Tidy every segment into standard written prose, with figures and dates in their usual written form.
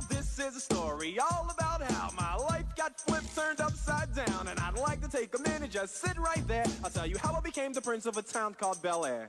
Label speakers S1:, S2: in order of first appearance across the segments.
S1: this is a story all about how my life got flipped, turned upside down, and I'd like to take a minute, just sit right there. I'll tell you how I became the prince of a town called Bel Air.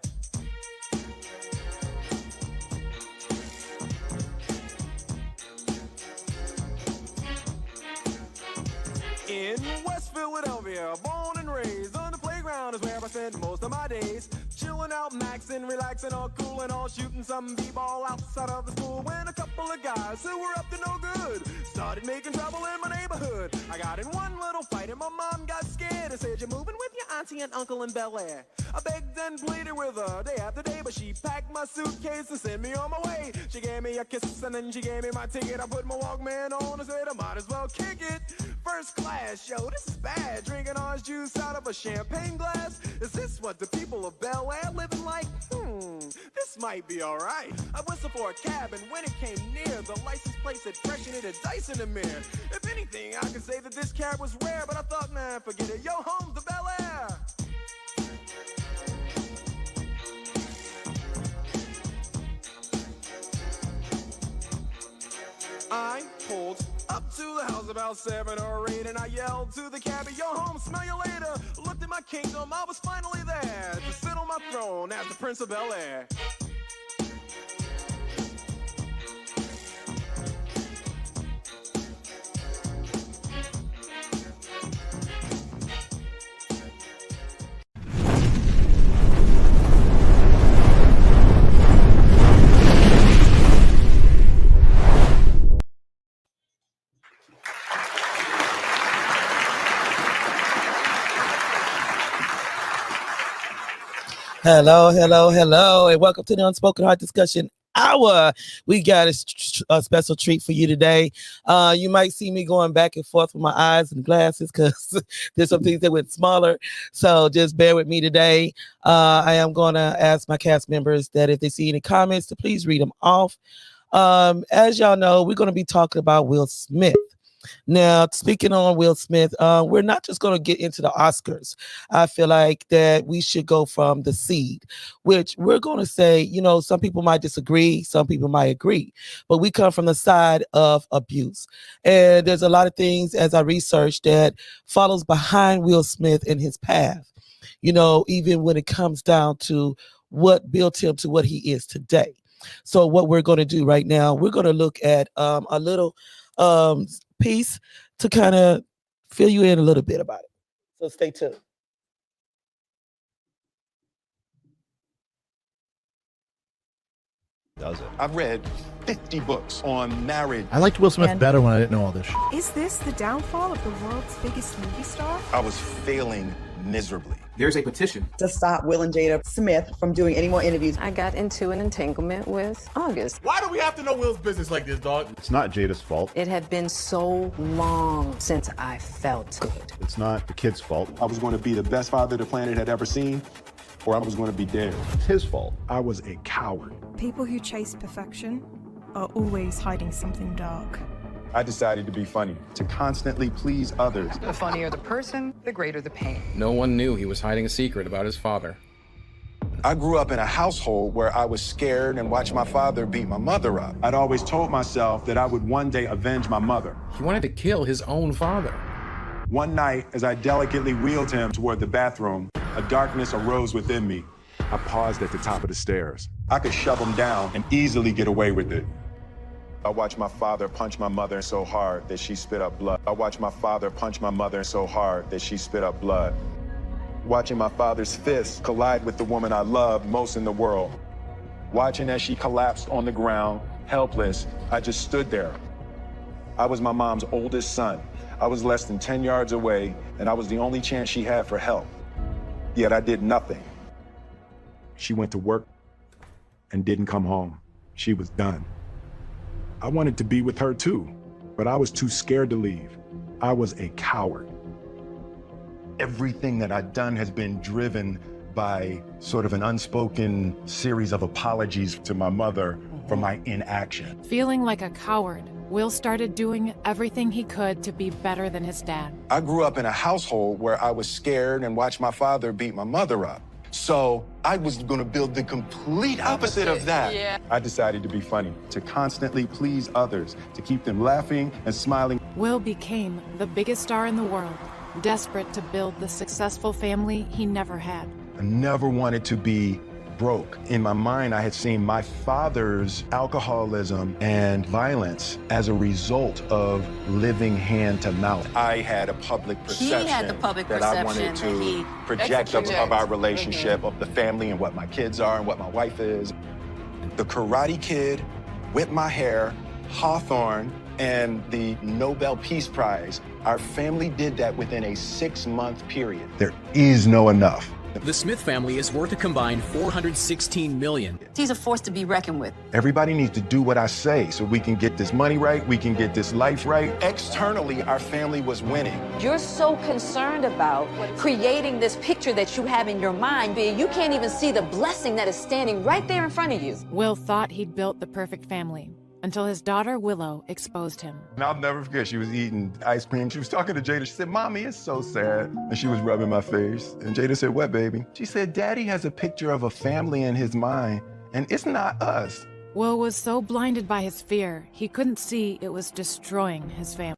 S1: In West Philadelphia, born and raised, on the playground is where I spend most of my days. Chilling out, maxing, relaxing, all cool and all, shooting some b-ball outside of the school. When a couple of guys who were up to no good started making trouble in my neighborhood. I got in one little fight and my mom got scared and said, "You're moving with your auntie and uncle in Bel Air." I begged and pleaded with her day after day, but she packed my suitcase and sent me on my way. She gave me a kiss and then she gave me my ticket. I put my Walkman on and said I might as well kick it. First class, yo, this is bad. Drinking orange juice out of a champagne glass. Is this what the people of Bel Air living like? This might be alright. I whistled for a cab, and when it came near, the license plate said fresh and it had dice in the mirror. If anything, I could say that this cab was rare, but I thought, man, forget it. Yo, home's the Bel Air. I pulled up to the house about 7 or 8, and I yelled to the cabbie, "Yo, home, smell you later." Looked at my kingdom, I was finally there to sit on my throne as the Prince of Bel Air.
S2: Hello, and welcome to the Unspoken Heart Discussion Hour. We got a special treat for you today. You might see me going back and forth with my eyes and glasses because there's some things that went smaller. So just bear with me today. I am going to ask my cast members that if they see any comments, to please read them off. As y'all know, we're going to be talking about Will Smith. Now, speaking on Will Smith, we're not just going to get into the Oscars. I feel like that we should go from the seed, which we're going to say, you know, some people might disagree, some people might agree, but we come from the side of abuse. And there's a lot of things, as I researched, that follows behind Will Smith and his path, you know, even when it comes down to what built him to what he is today. So what we're going to do right now, we're going to look at a little piece to kind of fill you in a little bit about it. So stay tuned.
S3: Does it? I've read 50 books on marriage.
S4: I liked Will Smith better when I didn't know all this shit.
S5: Is this the downfall of the world's biggest movie star?
S3: I was failing miserably.
S6: There's a petition
S7: to stop Will and Jada Smith from doing any more interviews.
S8: I got into an entanglement with August.
S4: Why do we have to know Will's business like this, dog?
S9: It's not Jada's fault.
S8: It had been so long since I felt good.
S9: It's not the kid's fault.
S10: I was going to be the best father the planet had ever seen, or I was going to be dead.
S9: It's his fault.
S10: I was a coward.
S5: People who chase perfection are always hiding something dark.
S10: I decided to be funny, to constantly please others.
S8: The funnier the person, the greater the pain.
S6: No one knew he was hiding a secret about his father.
S10: I grew up in a household where I was scared and watched my father beat my mother up. I'd always told myself that I would one day avenge my mother.
S6: He wanted to kill his own father.
S10: One night, as I delicately wheeled him toward the bathroom, a darkness arose within me. I paused at the top of the stairs. I could shove him down and easily get away with it. I watched my father punch my mother so hard that she spit up blood. I watched my father punch my mother so hard that she spit up blood. Watching my father's fists collide with the woman I loved most in the world. Watching as she collapsed on the ground, helpless, I just stood there. I was my mom's oldest son. I was less than 10 yards away, and I was the only chance she had for help. Yet I did nothing. She went to work and didn't come home. She was done. I wanted to be with her too, but I was too scared to leave. I was a coward. Everything that I'd done has been driven by sort of an unspoken series of apologies to my mother for my inaction.
S11: Feeling like a coward, Will started doing everything he could to be better than his dad.
S10: I grew up in a household where I was scared and watched my father beat my mother up.
S3: So I was going to build the complete opposite of that.
S7: Yeah.
S10: I decided to be funny, to constantly please others, to keep them laughing and smiling.
S11: Will became the biggest star in the world, desperate to build the successful family he never had.
S10: I never wanted to be broke. In my mind, I had seen my father's alcoholism and violence as a result of living hand to mouth. I had a public perception that I wanted to project of our relationship, of the family and what my kids are and what my wife is. The Karate Kid, Whip My Hair, Hawthorne, and the Nobel Peace Prize. Our family did that within a 6-month period. There is no enough.
S12: The Smith family is worth a combined $416 million.
S8: He's a force to be reckoned with.
S10: Everybody needs to do what I say so we can get this money right, we can get this life right. Externally, our family was winning.
S8: You're so concerned about creating this picture that you have in your mind, but you can't even see the blessing that is standing right there in front of you.
S11: Will thought he'd built the perfect family until his daughter Willow exposed him.
S10: And I'll never forget, she was eating ice cream. She was talking to Jada. She said, "Mommy, it's so sad." And she was rubbing my face. And Jada said, "What, baby?" She said, "Daddy has a picture of a family in his mind, and it's not us."
S11: Will was so blinded by his fear, he couldn't see it was destroying his family.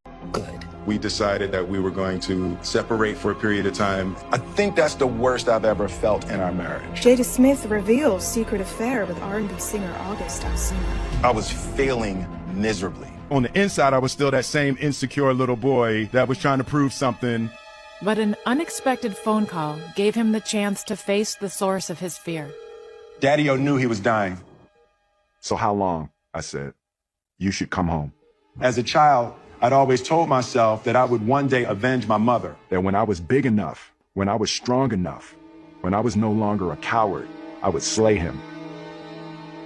S10: We decided that we were going to separate for a period of time. I think that's the worst I've ever felt in our marriage.
S5: Jada Smith reveals secret affair with R&B singer August Alsina.
S10: I was failing miserably. On the inside, I was still that same insecure little boy that was trying to prove something.
S11: But an unexpected phone call gave him the chance to face the source of his fear.
S10: Daddy-O knew he was dying. "So how long?" I said. "You should come home." As a child, I'd always told myself that I would one day avenge my mother. That when I was big enough, when I was strong enough, when I was no longer a coward, I would slay him.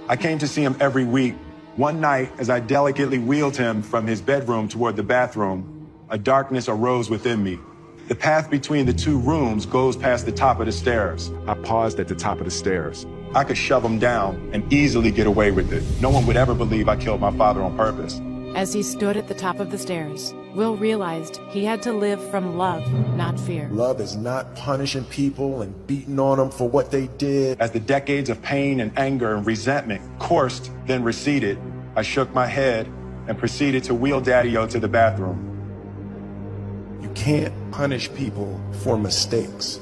S10: I came to see him every week. One night, as I delicately wheeled him from his bedroom toward the bathroom, a darkness arose within me. The path between the two rooms goes past the top of the stairs. I paused at the top of the stairs. I could shove him down and easily get away with it. No one would ever believe I killed my father on purpose.
S11: As he stood at the top of the stairs, Will realized he had to live from love, not fear.
S13: Love is not punishing people and beating on them for what they did.
S10: As the decades of pain and anger and resentment coursed, then receded, I shook my head and proceeded to wheel Daddy-O to the bathroom.
S13: You can't punish people for mistakes.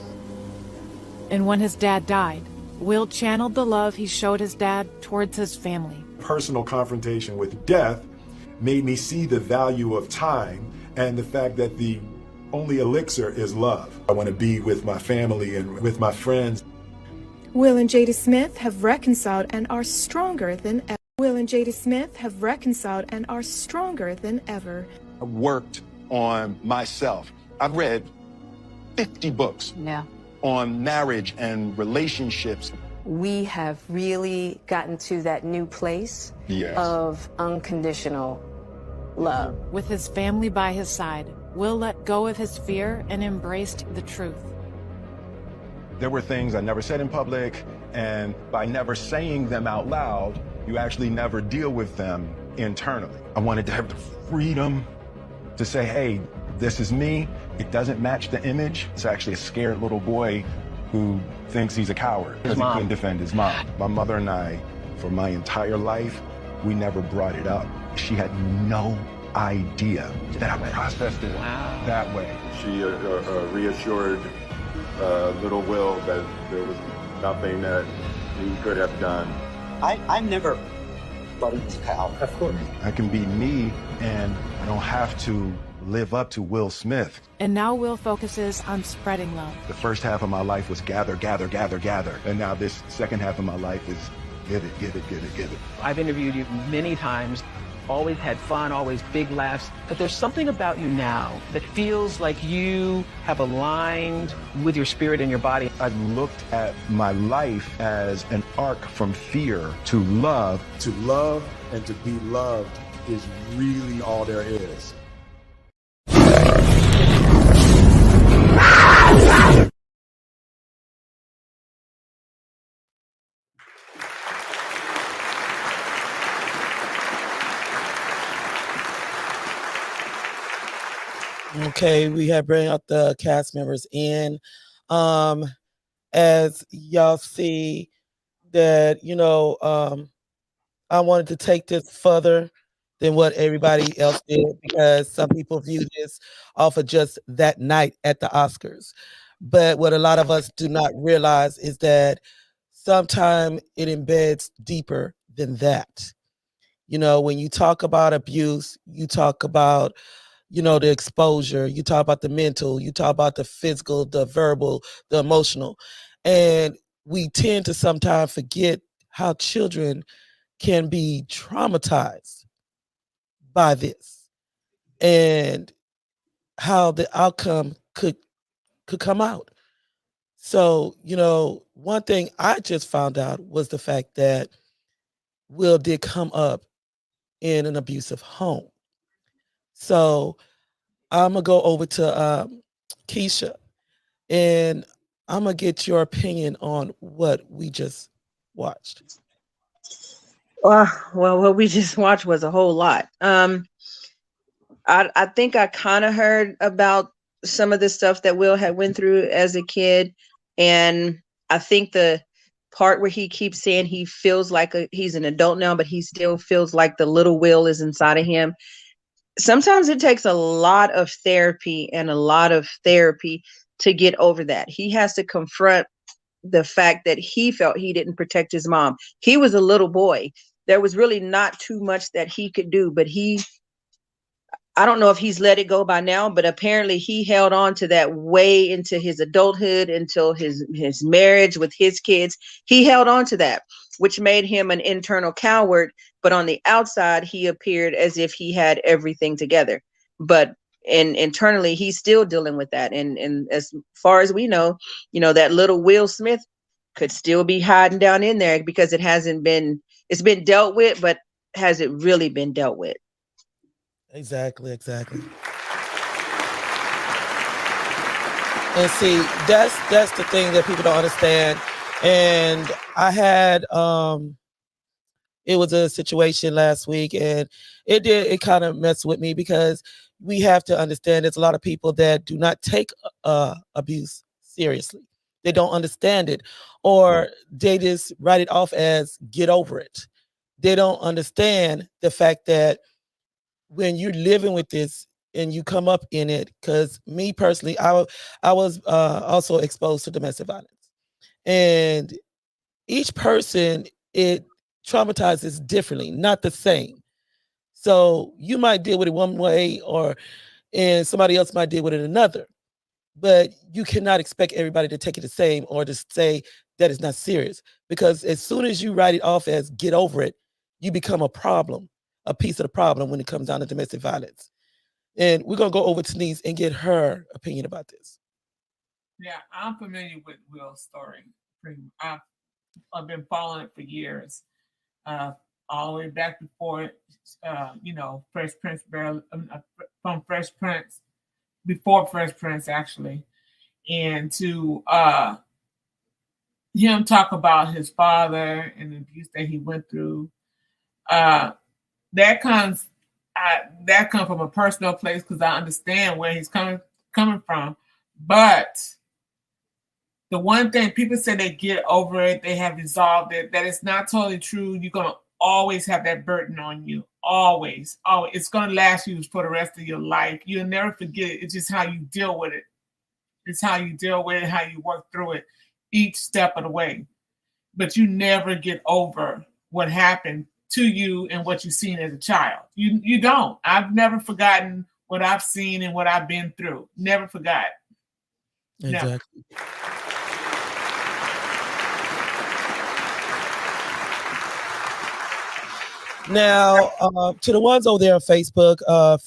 S11: And when his dad died, Will channeled the love he showed his dad towards his family.
S13: Personal confrontation with death made me see the value of time and the fact that the only elixir is love. I want to be with my family and with my friends.
S5: Will and Jada Smith have reconciled and are stronger than ever. Will and Jada Smith have reconciled and are stronger than ever.
S10: I worked on myself. I've read 50 books on marriage and relationships.
S8: We have really gotten to that new place of unconditional love.
S11: With his family by his side, Will let go of his fear and embraced the truth.
S10: There were things I never said in public, and by never saying them out loud, you actually never deal with them internally. I wanted to have the freedom to say, hey, this is me. It doesn't match the image. It's actually a scared little boy who thinks he's a coward because he couldn't defend his mom. My mother and I, for my entire life, we never brought it up. She had no idea that I processed it that way. She reassured little Will that there was nothing that he could have done.
S14: I never thought he was a cow. Of course.
S10: I can be me, and I don't have to live up to Will Smith.
S11: And now Will focuses on spreading love.
S10: The first half of my life was gather, gather, gather, gather. And now this second half of my life is give it, give it, give it, give it.
S15: I've interviewed you many times, always had fun, always big laughs, but there's something about you now that feels like you have aligned with your spirit and your body.
S10: I looked at my life as an arc from fear to love.
S13: To love and to be loved is really all there is.
S2: Okay, we have bring out the cast members in. as y'all see that, I wanted to take this further than what everybody else did because some people view this off of just that night at the Oscars. But what a lot of us do not realize is that sometimes it embeds deeper than that. When you talk about abuse, you talk about, the exposure, you talk about the mental, you talk about the physical, the verbal, the emotional. And we tend to sometimes forget how children can be traumatized by this and how the outcome could come out. So, one thing I just found out was the fact that Will did come up in an abusive home. So I'm gonna go over to Keisha, and I'm gonna get your opinion on what we just watched.
S16: Well, what we just watched was a whole lot. I think I kind of heard about some of the stuff that Will had went through as a kid, and I think the part where he keeps saying he feels like he's an adult now, but he still feels like the little Will is inside of him. Sometimes it takes a lot of therapy to get over that. He has to confront the fact that he felt he didn't protect his mom. He was a little boy. There was really not too much that he could do, but I don't know if he's let it go by now, but apparently he held on to that way into his adulthood, until his marriage with his kids. He held on to that, which made him an internal coward. But on the outside, he appeared as if he had everything together. But internally, he's still dealing with that. And as far as we know, that little Will Smith could still be hiding down in there because it's been dealt with, but has it really been dealt with?
S2: Exactly. And see, that's the thing that people don't understand. And I had it was a situation last week, and it kind of messed with me because we have to understand there's a lot of people that do not take abuse seriously. They don't understand it, or they just write it off as get over it. They don't understand the fact that when you're living with this and you come up in it, because me personally, I was also exposed to domestic violence, and each person, it traumatizes differently, not the same. So you might deal with it one way, and somebody else might deal with it another, but you cannot expect everybody to take it the same or to say that it's not serious, because as soon as you write it off as get over it, you become a problem, a piece of the problem when it comes down to domestic violence. And we're going to go over to Denise and get her opinion about this.
S17: Yeah, I'm familiar with Will's story. I've been following it for years, all the way back before, Fresh Prince, from Fresh Prince, before Fresh Prince actually, and to him talk about his father and the abuse that he went through. That comes from a personal place because I understand where he's coming from. But the one thing people say they get over it, they have resolved it, that it's not totally true. You're gonna always have that burden on you. Always. It's gonna last you for the rest of your life. You'll never forget it. It's just how you deal with it. It's how you deal with it, how you work through it each step of the way. But you never get over what happened to you and what you've seen as a child. You don't. I've never forgotten what I've seen and what I've been through. Never forgot.
S2: Exactly.
S17: Never.
S2: Now, to the ones over there on Facebook,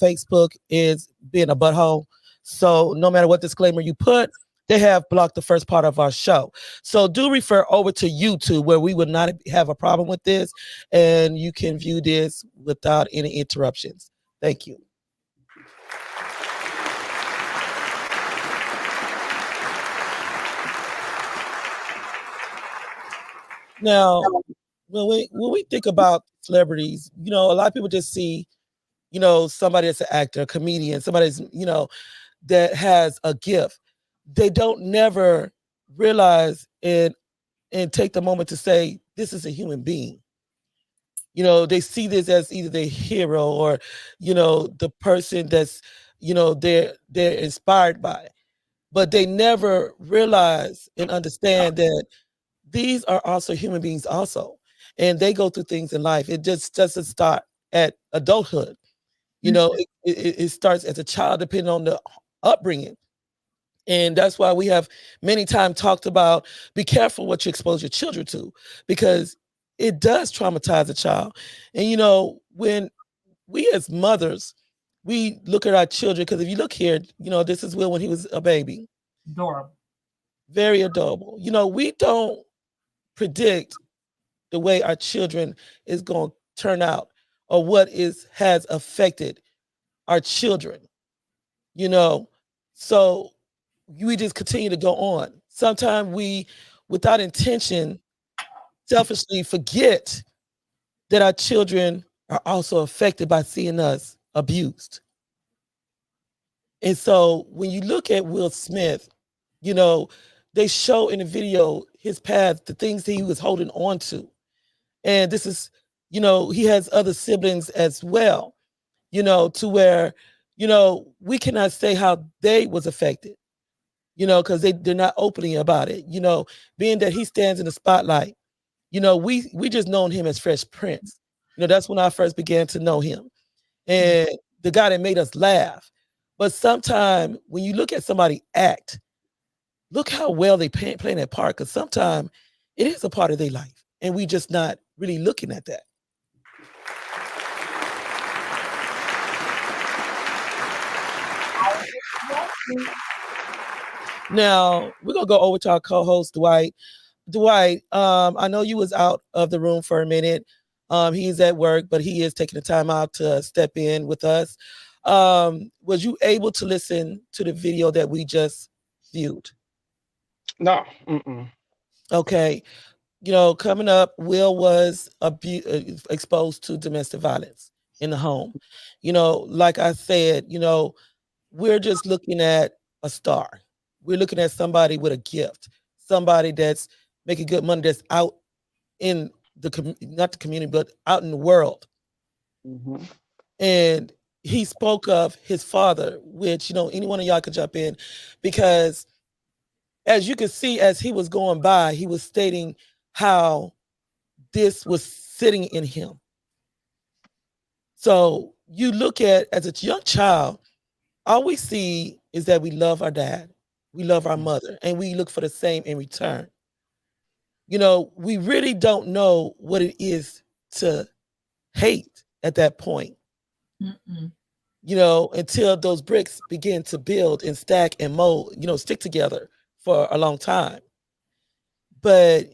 S2: Facebook is being a butthole. So no matter what disclaimer you put, they have blocked the first part of our show. So do refer over to YouTube, where we would not have a problem with this, and you can view this without any interruptions. Thank you. Now, when we think about celebrities, a lot of people just see, somebody that's an actor, a comedian, somebody's, that has a gift. They don't never realize and take the moment to say, this is a human being. You know, they see this as either their hero or, you know, the person that's, you know, they're inspired by. But they never realize and understand that these are also human beings also. And they go through things in life. It just doesn't start at adulthood. You know, it starts as a child, depending on the upbringing. And that's why we have many times talked about be careful what you expose your children to, because it does traumatize a child. And, you know, when we as mothers, we look at our children, because if you look here, you know, this is Will when he was a baby.
S17: Adorable.
S2: Very adorable. You know, we don't predict the way our children is going to turn out or what has affected our children, you know. So we just continue to go on. Sometimes we, without intention, selfishly forget that our children are also affected by seeing us abused. And so when you look at Will Smith, you know, they show in the video his path, the things that he was holding on to. And this is, you know, he has other siblings as well, you know, to where, you know, we cannot say how they was affected, you know, because they're not opening about it, you know, being that he stands in the spotlight. You know, we just known him as Fresh Prince. You know, that's when I first began to know him. And the guy that made us laugh. But sometimes when you look at somebody act, look how well they playing that part, because sometimes it is a part of their life. And we just not really looking at that. Now, we're going to go over to our co-host, Dwight. Dwight, I know you was out of the room for a minute. He's at work, but he is taking the time out to step in with us. Was you able to listen to the video that we just viewed?
S18: No.
S2: Okay. You know, coming up, Will was exposed to domestic violence in the home. You know, like I said, you know, we're just looking at a star. We're looking at somebody with a gift, somebody that's making good money, that's out in not the community, but out in the world. And he spoke of his father, which, you know, any one of y'all could jump in, because as you can see, as he was going by, he was stating how this was sitting in him. So you look at, as a young child, all we see is that we love our dad, we love our mother, and we look for the same in return. You know, we really don't know what it is to hate at that point. You know, until those bricks begin to build and stack and mold, you know, stick together for a long time. But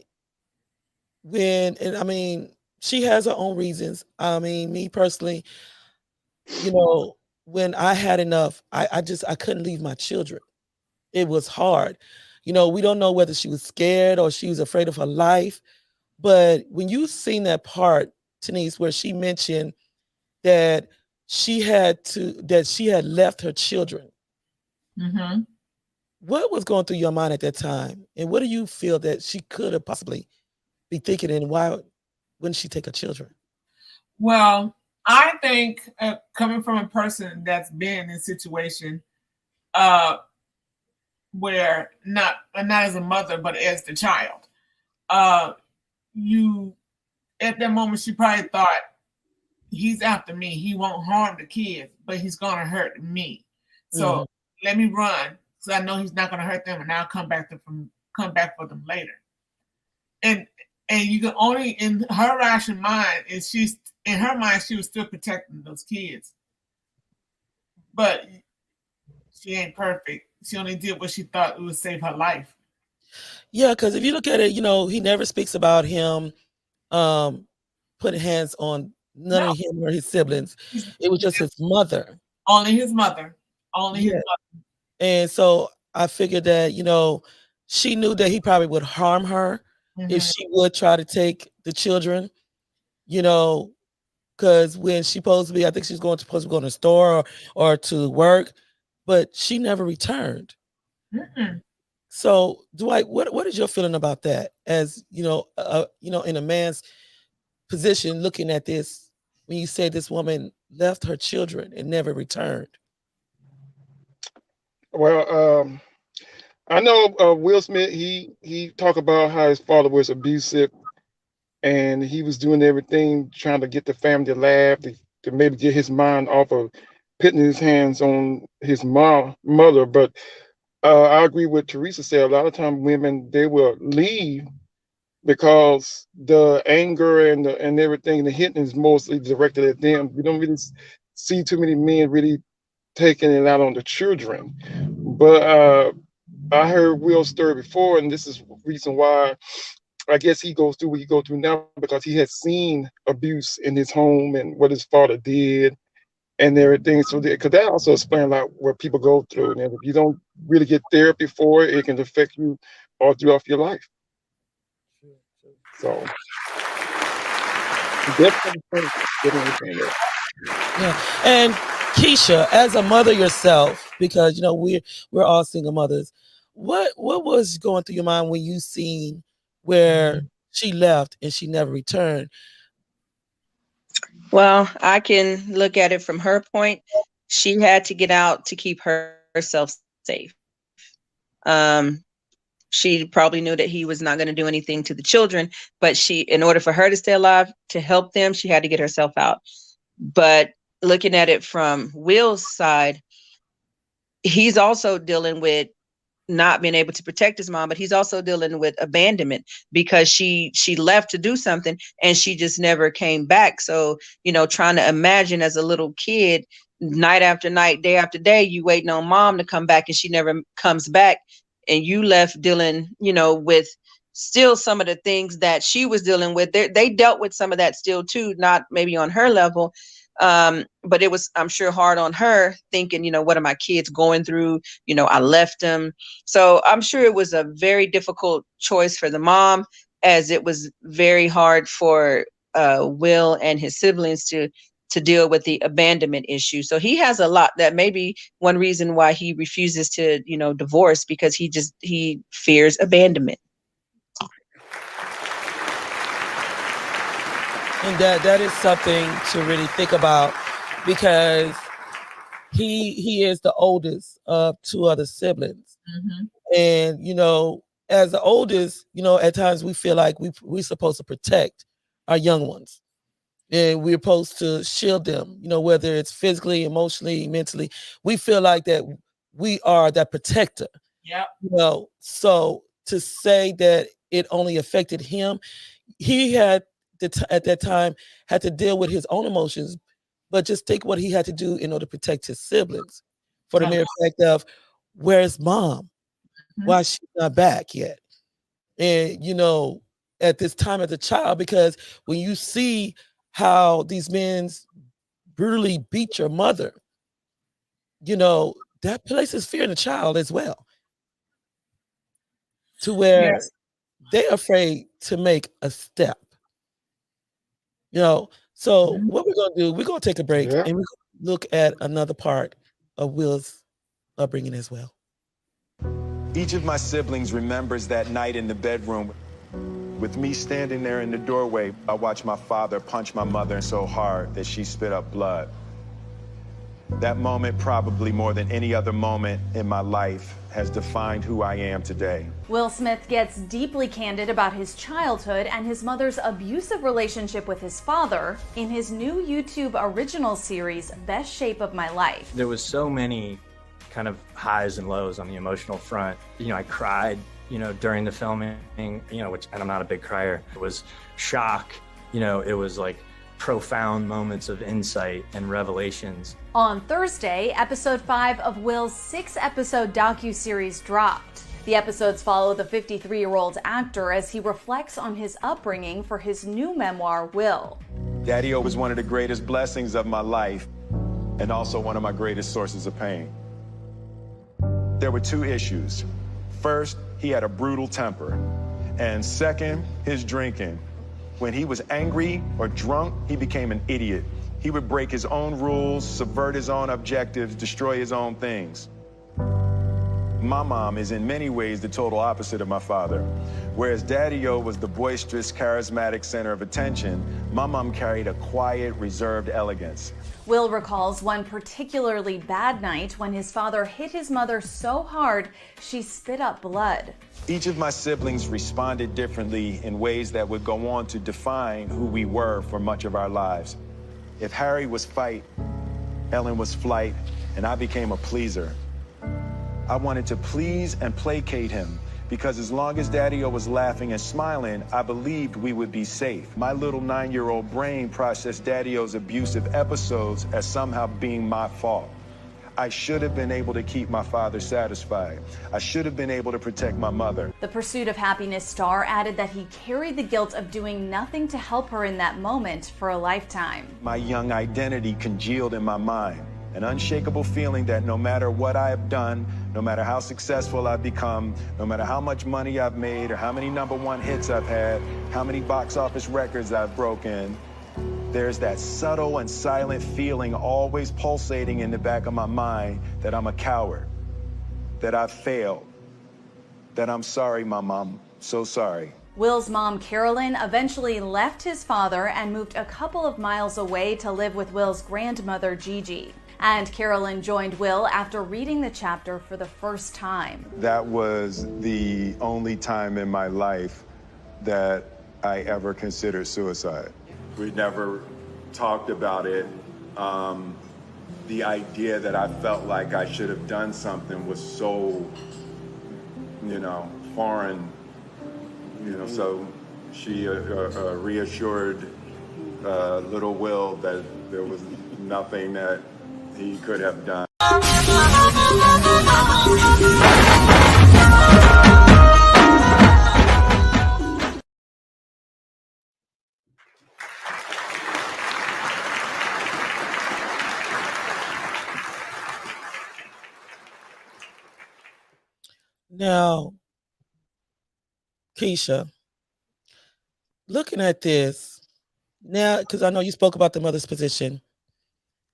S2: I mean, she has her own reasons. I mean, me personally, you know, when I had enough, I couldn't leave my children. It was hard. You know, we don't know whether she was scared or she was afraid of her life. But when you seen that part, Denise, where she mentioned that she had left her children. What was going through your mind at that time? And what do you feel that she could have possibly be thinking, and why wouldn't she take her children?
S17: Well, I think coming from a person that's been in a situation where not as a mother, but as the child, you at that moment she probably thought, he's after me. He won't harm the kids, but he's gonna hurt me. So let me run, so I know he's not gonna hurt them, and I'll come back for them later. And you can only, in her rational mind, she was still protecting those kids. But she ain't perfect. She only did what she thought would save her life.
S2: Yeah, because if you look at it, you know, he never speaks about him putting hands on none of him or his siblings. It was just his mother.
S17: Only his mother. His mother.
S2: And so I figured that, you know, she knew that he probably would harm her if she would try to take the children, you know, because when she supposed to be, I think she's supposed to go to the store or to work, but she never returned. So, Dwight, what is your feeling about that? As you know, in a man's position, looking at this, when you say this woman left her children and never returned.
S18: Well, I know Will Smith. He talked about how his father was abusive, and he was doing everything trying to get the family to laugh, to maybe get his mind off of putting his hands on his mother. But I agree with Teresa said. A lot of times, women, they will leave because the anger and everything, the hitting is mostly directed at them. We don't really see too many men really taking it out on the children. But I heard Will's story before, and this is the reason why I guess he goes through what he goes through now, because he has seen abuse in his home and what his father did and everything. So, because that also explains a lot what people go through. And if you don't really get therapy for it, it can affect you all throughout your life. So, definitely get anything there.
S2: Yeah, and Keisha, as a mother yourself, because we're all single mothers, what was going through your mind when you seen where she left and she never returned?
S16: Well, I can look at it from her point. She had to get out to keep herself safe. She probably knew that he was not going to do anything to the children, but in order for her to stay alive, to help them, she had to get herself out. But looking at it from Will's side, he's also dealing with not being able to protect his mom, but he's also dealing with abandonment because she left to do something and she just never came back. So, trying to imagine as a little kid, night after night, day after day, you waiting on mom to come back and she never comes back. And you left dealing, with still some of the things that she was dealing with. They dealt with some of that still too, not maybe on her level. But it was, I'm sure, hard on her thinking, what are my kids going through? I left them. So I'm sure it was a very difficult choice for the mom, as it was very hard for Will and his siblings to deal with the abandonment issue. So he has a lot. That may be one reason why he refuses to, divorce, because he fears abandonment.
S2: And that is something to really think about, because he is the oldest of two other siblings.
S17: Mm-hmm.
S2: And, as the oldest, at times we feel like we're supposed to protect our young ones. And we're supposed to shield them, whether it's physically, emotionally, mentally. We feel like that we are that protector.
S17: Yeah.
S2: So to say that it only affected him, he had at that time had to deal with his own emotions, but just think what he had to do in order to protect his siblings, for the mere fact of, where's mom? Why she's not back yet? And at this time as a child, because when you see how these men brutally beat your mother, that places fear in the child as well, to where they're afraid to make a step. So what we're going to do, we're going to take a break and we're going to look at another part of Will's upbringing as well.
S10: Each of my siblings remembers that night in the bedroom with me standing there in the doorway. I watched my father punch my mother so hard that she spit up blood. That moment, probably more than any other moment in my life, has defined who I am today.
S19: Will Smith gets deeply candid about his childhood and his mother's abusive relationship with his father in his new YouTube original series, Best Shape of My Life.
S20: There was so many kind of highs and lows on the emotional front. I cried, during the filming, and I'm not a big crier. It was shock, it was like profound moments of insight and revelations.
S19: On Thursday, episode 5 of Will's 6-episode docuseries dropped. The episodes follow the 53-year-old actor as he reflects on his upbringing for his new memoir, Will.
S10: Daddy-O was one of the greatest blessings of my life, and also one of my greatest sources of pain. There were two issues. First, he had a brutal temper. And second, his drinking. When he was angry or drunk, he became an idiot. He would break his own rules, subvert his own objectives, destroy his own things. My mom is in many ways the total opposite of my father. Whereas Daddy-O was the boisterous, charismatic center of attention, my mom carried a quiet, reserved elegance.
S19: Will recalls one particularly bad night when his father hit his mother so hard she spit up blood.
S10: Each of my siblings responded differently in ways that would go on to define who we were for much of our lives. If Harry was fight, Ellen was flight, and I became a pleaser. I wanted to please and placate him because as long as Daddy-O was laughing and smiling, I believed we would be safe. My little 9-year-old brain processed Daddy-O's abusive episodes as somehow being my fault. I should have been able to keep my father satisfied. I should have been able to protect my mother.
S19: The Pursuit of Happiness star added that he carried the guilt of doing nothing to help her in that moment for a lifetime.
S10: My young identity congealed in my mind, an unshakable feeling that no matter what I have done, no matter how successful I've become, no matter how much money I've made or how many #1 hits I've had, how many box office records I've broken, there's that subtle and silent feeling always pulsating in the back of my mind that I'm a coward, that I've failed, that I'm sorry, my mom, so sorry.
S19: Will's mom, Carolyn, eventually left his father and moved a couple of miles away to live with Will's grandmother, Gigi. And Carolyn joined Will after reading the chapter for the first time.
S10: That was the only time in my life that I ever considered suicide. We never talked about it. The idea that I felt like I should have done something was so, foreign. So she reassured little Will that there was nothing that he could have done.
S2: Now, Keisha, looking at this now, because I know you spoke about the mother's position,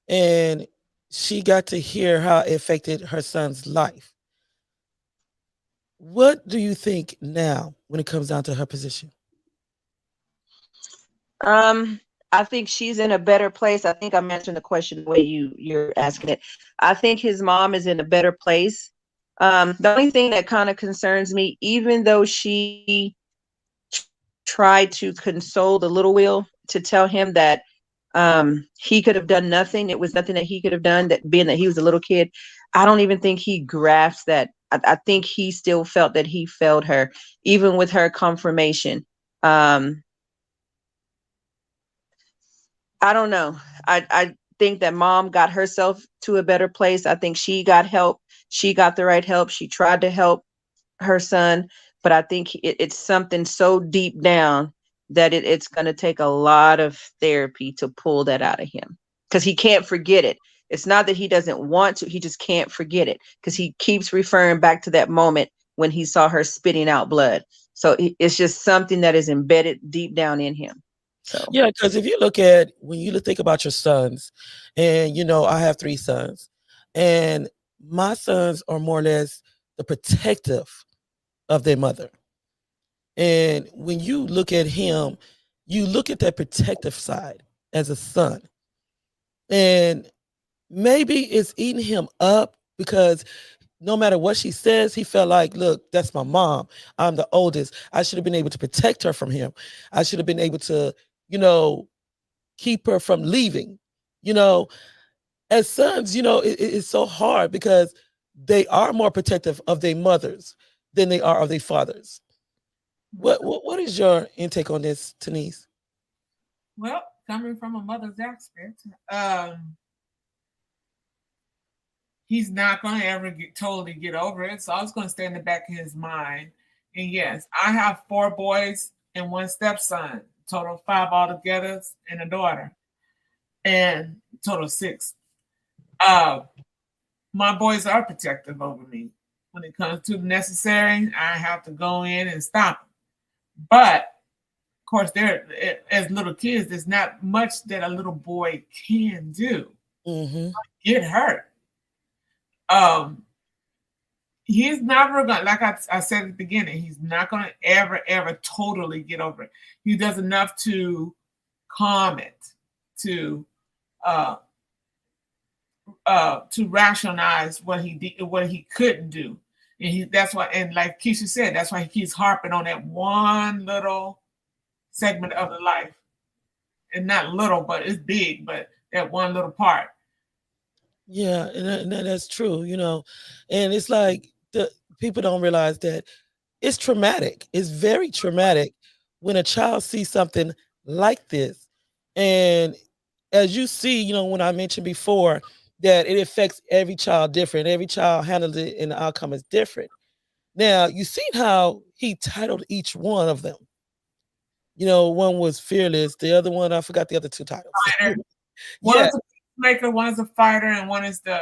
S2: and she got to hear how it affected her son's life. What do you think now when it comes down to her position?
S16: I think she's in a better place. I think I'm answering the question the way you're asking it. I think his mom is in a better place. The only thing that kind of concerns me, even though she tried to console the little Will to tell him that he could have done nothing. It was nothing that he could have done, that being that he was a little kid. I don't even think he grasped that. I think he still felt that he failed her, even with her confirmation. I don't know. I think that mom got herself to a better place. I think she got help. She got the right help. She tried to help her son, but I think it's something so deep down that it's going to take a lot of therapy to pull that out of him, because he can't forget it. It's not that he doesn't want to, he just can't forget it, because he keeps referring back to that moment when he saw her spitting out blood. So it's just something that is embedded deep down in him. So
S2: yeah, because if you look at, when you think about your sons, and I have 3 sons, and my sons are more or less the protective of their mother. And when you look at him, you look at that protective side as a son. And maybe it's eating him up because no matter what she says, he felt like, look, that's my mom. I'm the oldest. I should have been able to protect her from him. I should have been able to, keep her from leaving. As sons, it's so hard because they are more protective of their mothers than they are of their fathers. What is your intake on this, Tanise?
S17: Well, coming from a mother's aspect, he's not going to ever totally get over it. So I was going to stay in the back of his mind. And yes, I have 4 boys and 1 stepson, total 5 altogether, and a daughter, and total 6. My boys are protective over me. When it comes to the necessary, I have to go in and stop them. But of course, as little kids, there's not much that a little boy can do.
S2: Mm-hmm.
S17: Get hurt. he's never gonna, like I said at the beginning, he's not gonna ever totally get over it. He does enough to calm it, to rationalize what he did, what he couldn't do. And that's why, and like Keisha said, that's why he keeps harping on that one little segment of the life. And not little, but it's big, but that one little part.
S2: Yeah, and that's true, you know. And it's like the people don't realize that it's traumatic. It's very traumatic when a child sees something like this. And as you see, you know, when I mentioned before that it affects every child different. Every child handles it and the outcome is different. Now, you seen how he titled each one of them. You know, one was Fearless, the other one, I forgot the other two titles.
S17: One
S2: Yeah.
S17: is a peacemaker, one is a fighter, and one is the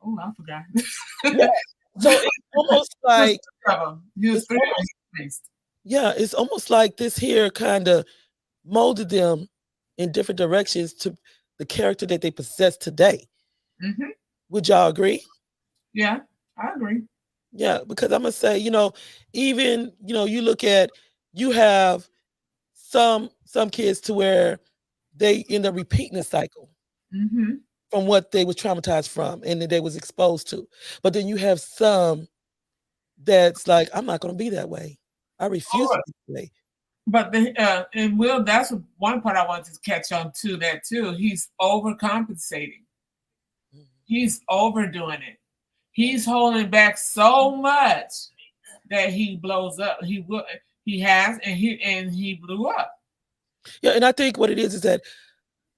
S17: I forgot.
S2: Yeah. So it's almost like yeah, it's almost like this here kind of molded them in different directions to the character that they possess today.
S17: Mm-hmm.
S2: Would y'all agree?
S17: Yeah, I agree.
S2: Yeah, because I'm gonna say, you know, even you look at, you have some kids to where they end up repeating the cycle
S17: Mm-hmm.
S2: from what they was traumatized from and that they was exposed to. But then you have some that's like, I'm not gonna be that way. I refuse to be that way.
S17: But and Will, that's one part I wanted to catch on to that too. He's overcompensating. He's overdoing it. He's holding back so much that he blows up. He blew up.
S2: Yeah, and I think what it is that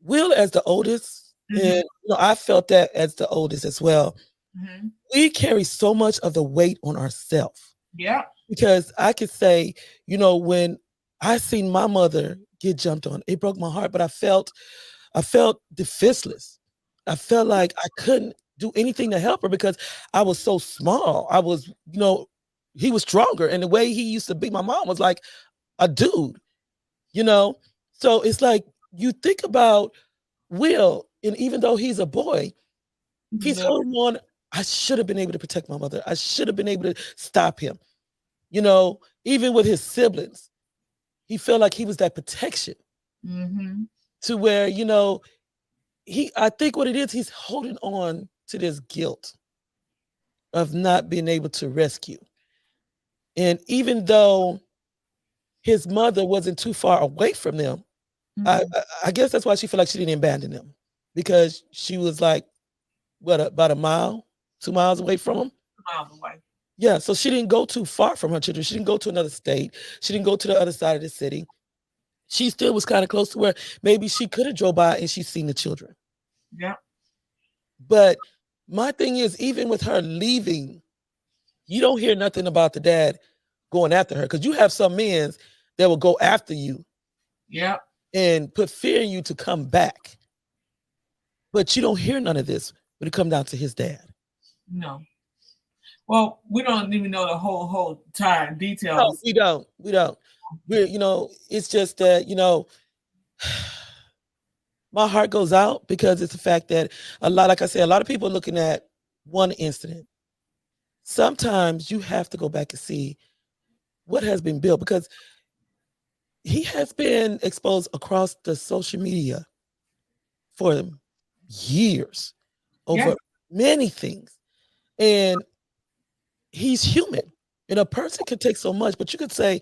S2: Will, as the oldest, and I felt that as the oldest as well.
S17: Mm-hmm.
S2: We carry so much of the weight on ourselves.
S17: Yeah.
S2: Because I could say, when I seen my mother get jumped on, it broke my heart, but I felt defenseless. I felt like I couldn't do anything to help her because I was so small. I was, he was stronger. And the way he used to beat my mom was like a dude, So it's like you think about Will, and even though he's a boy, he's holding on. I should have been able to protect my mother. I should have been able to stop him. Even with his siblings, he felt like he was that protection to where, I think what it is, he's holding on to this guilt of not being able to rescue. And even though his mother wasn't too far away from them, I guess that's why she felt like she didn't abandon them, because she was like, about a mile, 2 miles away from him?
S17: 2 miles away.
S2: Yeah, so she didn't go too far from her children. She didn't go to another state. She didn't go to the other side of the city. She still was kind of close to where maybe she could have drove by and she's seen the children.
S17: Yeah.
S2: But my thing is, even with her leaving, you don't hear nothing about the dad going after her, because you have some men that will go after you.
S17: Yeah.
S2: And put fear in you to come back. But you don't hear none of this when it comes down to his dad.
S17: No. Well, we don't even know the whole entire details.
S2: No, we don't. We're, it's just that, my heart goes out because it's the fact that like I said, a lot of people are looking at one incident. Sometimes you have to go back and see what has been built, because he has been exposed across the social media for years over many things. And he's human. And a person can take so much, but you could say,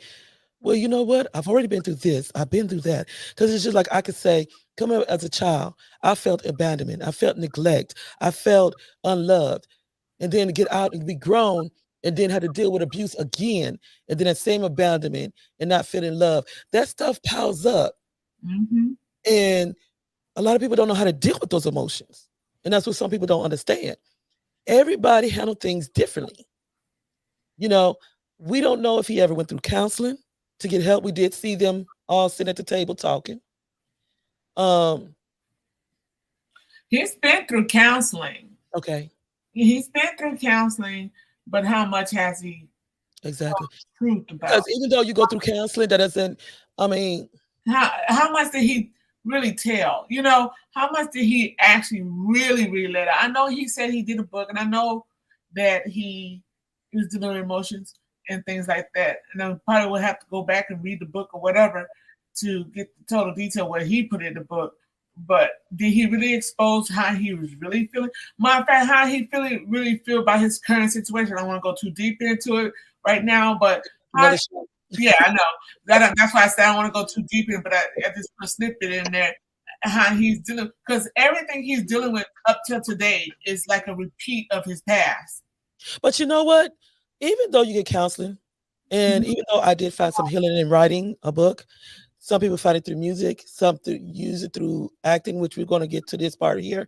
S2: well, you know what? I've already been through this. I've been through that. Because it's just like I could say, coming up as a child, I felt abandonment. I felt neglect. I felt unloved. And then to get out and be grown and then had to deal with abuse again. And then that same abandonment and not feeling love. That stuff piles up. And a lot of people don't know how to deal with those emotions. And that's what some people don't understand. Everybody handles things differently. We don't know if he ever went through counseling to get help. We did see them all sitting at the table talking.
S17: He's been through counseling.
S2: Okay.
S17: He's been through counseling, but how much has he
S2: exactly
S17: truth about?
S2: Because even though you go through counseling, that doesn't,
S17: how much did he really tell? How much did he actually really let out? I know he said he did a book, and I know that he was dealing with emotions and things like that. And I probably would have to go back and read the book or whatever to get the total detail what he put in the book. But did he really expose how he was really feeling? Matter of fact, how he really feel about his current situation. I don't want to go too deep into it right now, but yeah, I know. That's why I said I don't want to go too deep in, but I just put a snippet in there how he's dealing, because everything he's dealing with up till today is like a repeat of his past.
S2: But you know what? Even though you get counseling, and even though I did find some healing in writing a book, some people find it through music, some use it through acting, which we're going to get to this part here.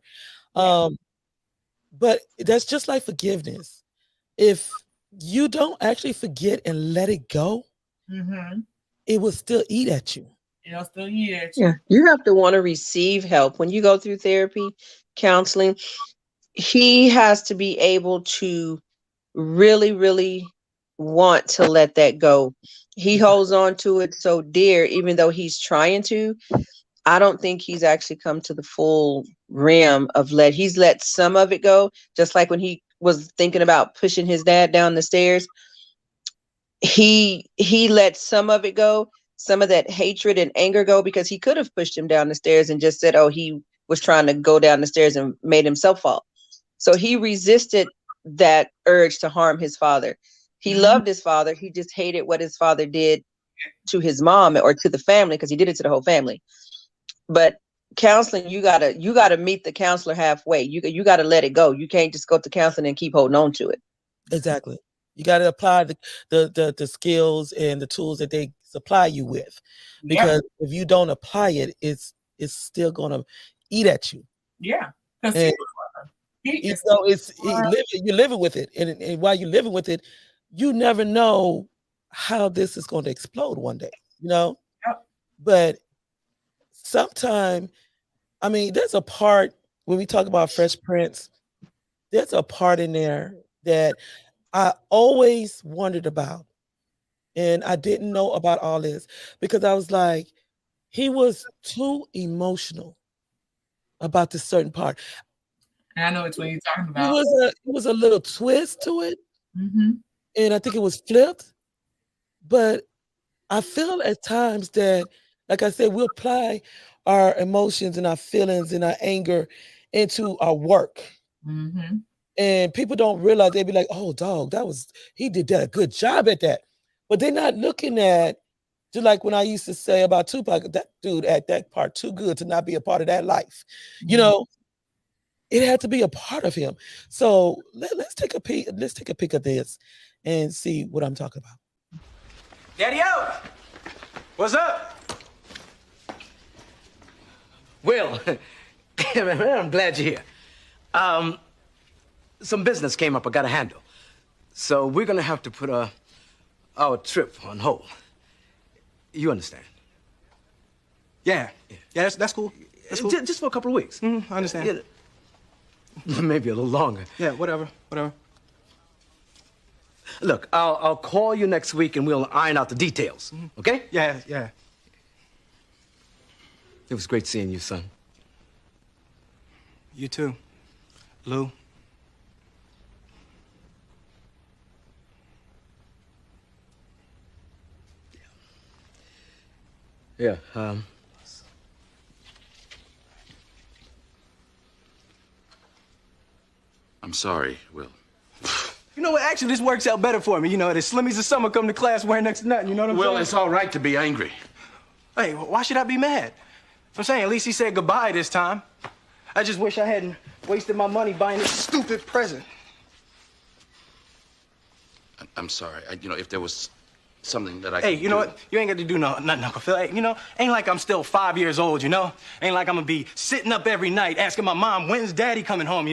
S2: But that's just like forgiveness. If you don't actually forget and let it go, it will still eat at you.
S17: It'll still eat at you.
S16: Yeah, you have to want to receive help. When you go through therapy, counseling, he has to be able to really, really want to let that go. He holds on to it so dear, even though he's trying to. I don't think he's actually come to the full rim of he's let some of it go, just like when he was thinking about pushing his dad down the stairs. He let some of it go, some of that hatred and anger go, because he could have pushed him down the stairs and just said, oh, he was trying to go down the stairs and made himself fall. So he resisted that urge to harm his father. He loved his father. He just hated what his father did to his mom or to the family, because he did it to the whole family. But counseling, you gotta meet the counselor halfway. You gotta let it go. You can't just go to counseling and keep holding on to it.
S2: Exactly. You got to apply the skills and the tools that they supply you with, because if you don't apply it, it's still gonna eat at you.
S17: Yeah.
S2: You're living with it, and while you're living with it, you never know how this is going to explode one day, But sometimes, I mean, there's a part when we talk about Fresh Prince, there's a part in there that I always wondered about, and I didn't know about all this, because I was like, he was too emotional about this certain part.
S17: I know it's what you're talking about.
S2: It was a little twist to it, and I think it was flipped. But I feel at times that, like I said, we apply our emotions and our feelings and our anger into our work. And people don't realize, they be like, oh, dog, he did a good job at that. But they're not looking at, just like when I used to say about Tupac, that dude at that part too good to not be a part of that life. It had to be a part of him. So let's take a peek. Let's take a peek at this and see what I'm talking about.
S21: Daddy-o! What's up? Will, I'm glad you're here. Some business came up I gotta handle. So we're gonna have to put our trip on hold. You understand? Yeah, that's cool. That's cool. Just for a couple of weeks. I understand. Yeah. Maybe a little longer. Yeah, whatever. Look, I'll call you next week and we'll iron out the details. Okay? Yeah. It was great seeing you, son. You too, Lou. Yeah,
S22: I'm sorry, Will.
S21: You know what? Actually, this works out better for me. The Slimmies of summer come to class wearing next to nothing. You know what I'm saying?
S22: Well, it's all right to be angry.
S21: Hey, why should I be mad? I'm saying, at least he said goodbye this time. I just wish I hadn't wasted my money buying this stupid present.
S22: I'm sorry. If there was something that I
S21: Hey,
S22: could
S21: you know what? You ain't got to do nothing, Uncle Phil. Hey, ain't like I'm still 5 years old, Ain't like I'm gonna be sitting up every night asking my mom, when's Daddy coming home,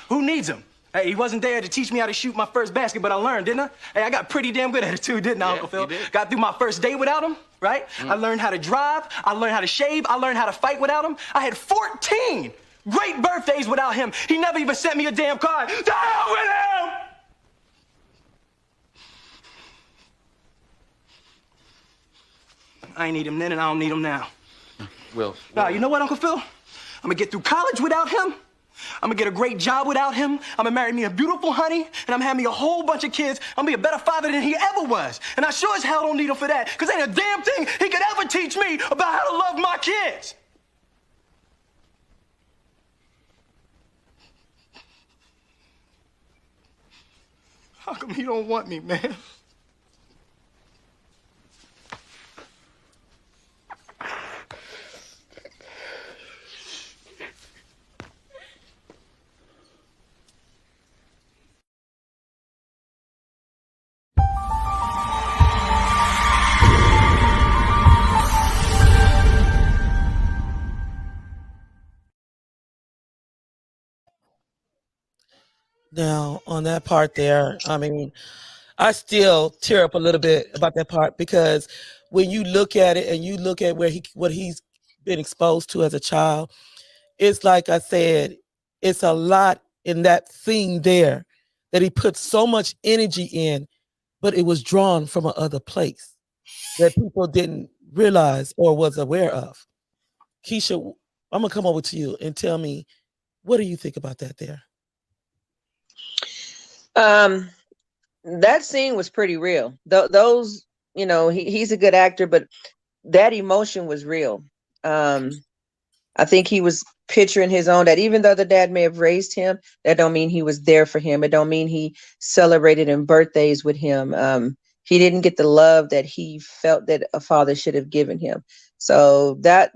S21: Who needs him? Hey, he wasn't there to teach me how to shoot my first basket, but I learned, didn't I? Hey, I got pretty damn good at it too, didn't I, Uncle Phil?
S22: You did.
S21: Got through my first day without him, right? I learned how to drive. I learned how to shave. I learned how to fight without him. I had 14 great birthdays without him. He never even sent me a damn card. The hell with him! I ain't need him then, and I don't need him now.
S22: Will.
S21: Nah, you know what, Uncle Phil? I'm gonna get through college without him,
S1: I'm gonna get a great job without him. I'm gonna marry me a beautiful honey, and I'm gonna have me a whole bunch of kids. I'm gonna be a better father than he ever was. And I sure as hell don't need him for that, because ain't a damn thing he could ever teach me about how to love my kids. How come he don't want me, man?
S2: Now, on that part there, I mean, I still tear up a little bit about that part because when you look at it and you look at what he's been exposed to as a child, it's like I said, it's a lot in that thing there that he put so much energy in, but it was drawn from another place that people didn't realize or was aware of. Keisha, I'm gonna come over to you and tell me, what do you think about that there?
S16: That scene was pretty real. Those, he's a good actor, but that emotion was real. I think he was picturing his own dad, even though the dad may have raised him, that don't mean he was there for him. It don't mean he celebrated in birthdays with him. He didn't get the love that he felt that a father should have given him. So that,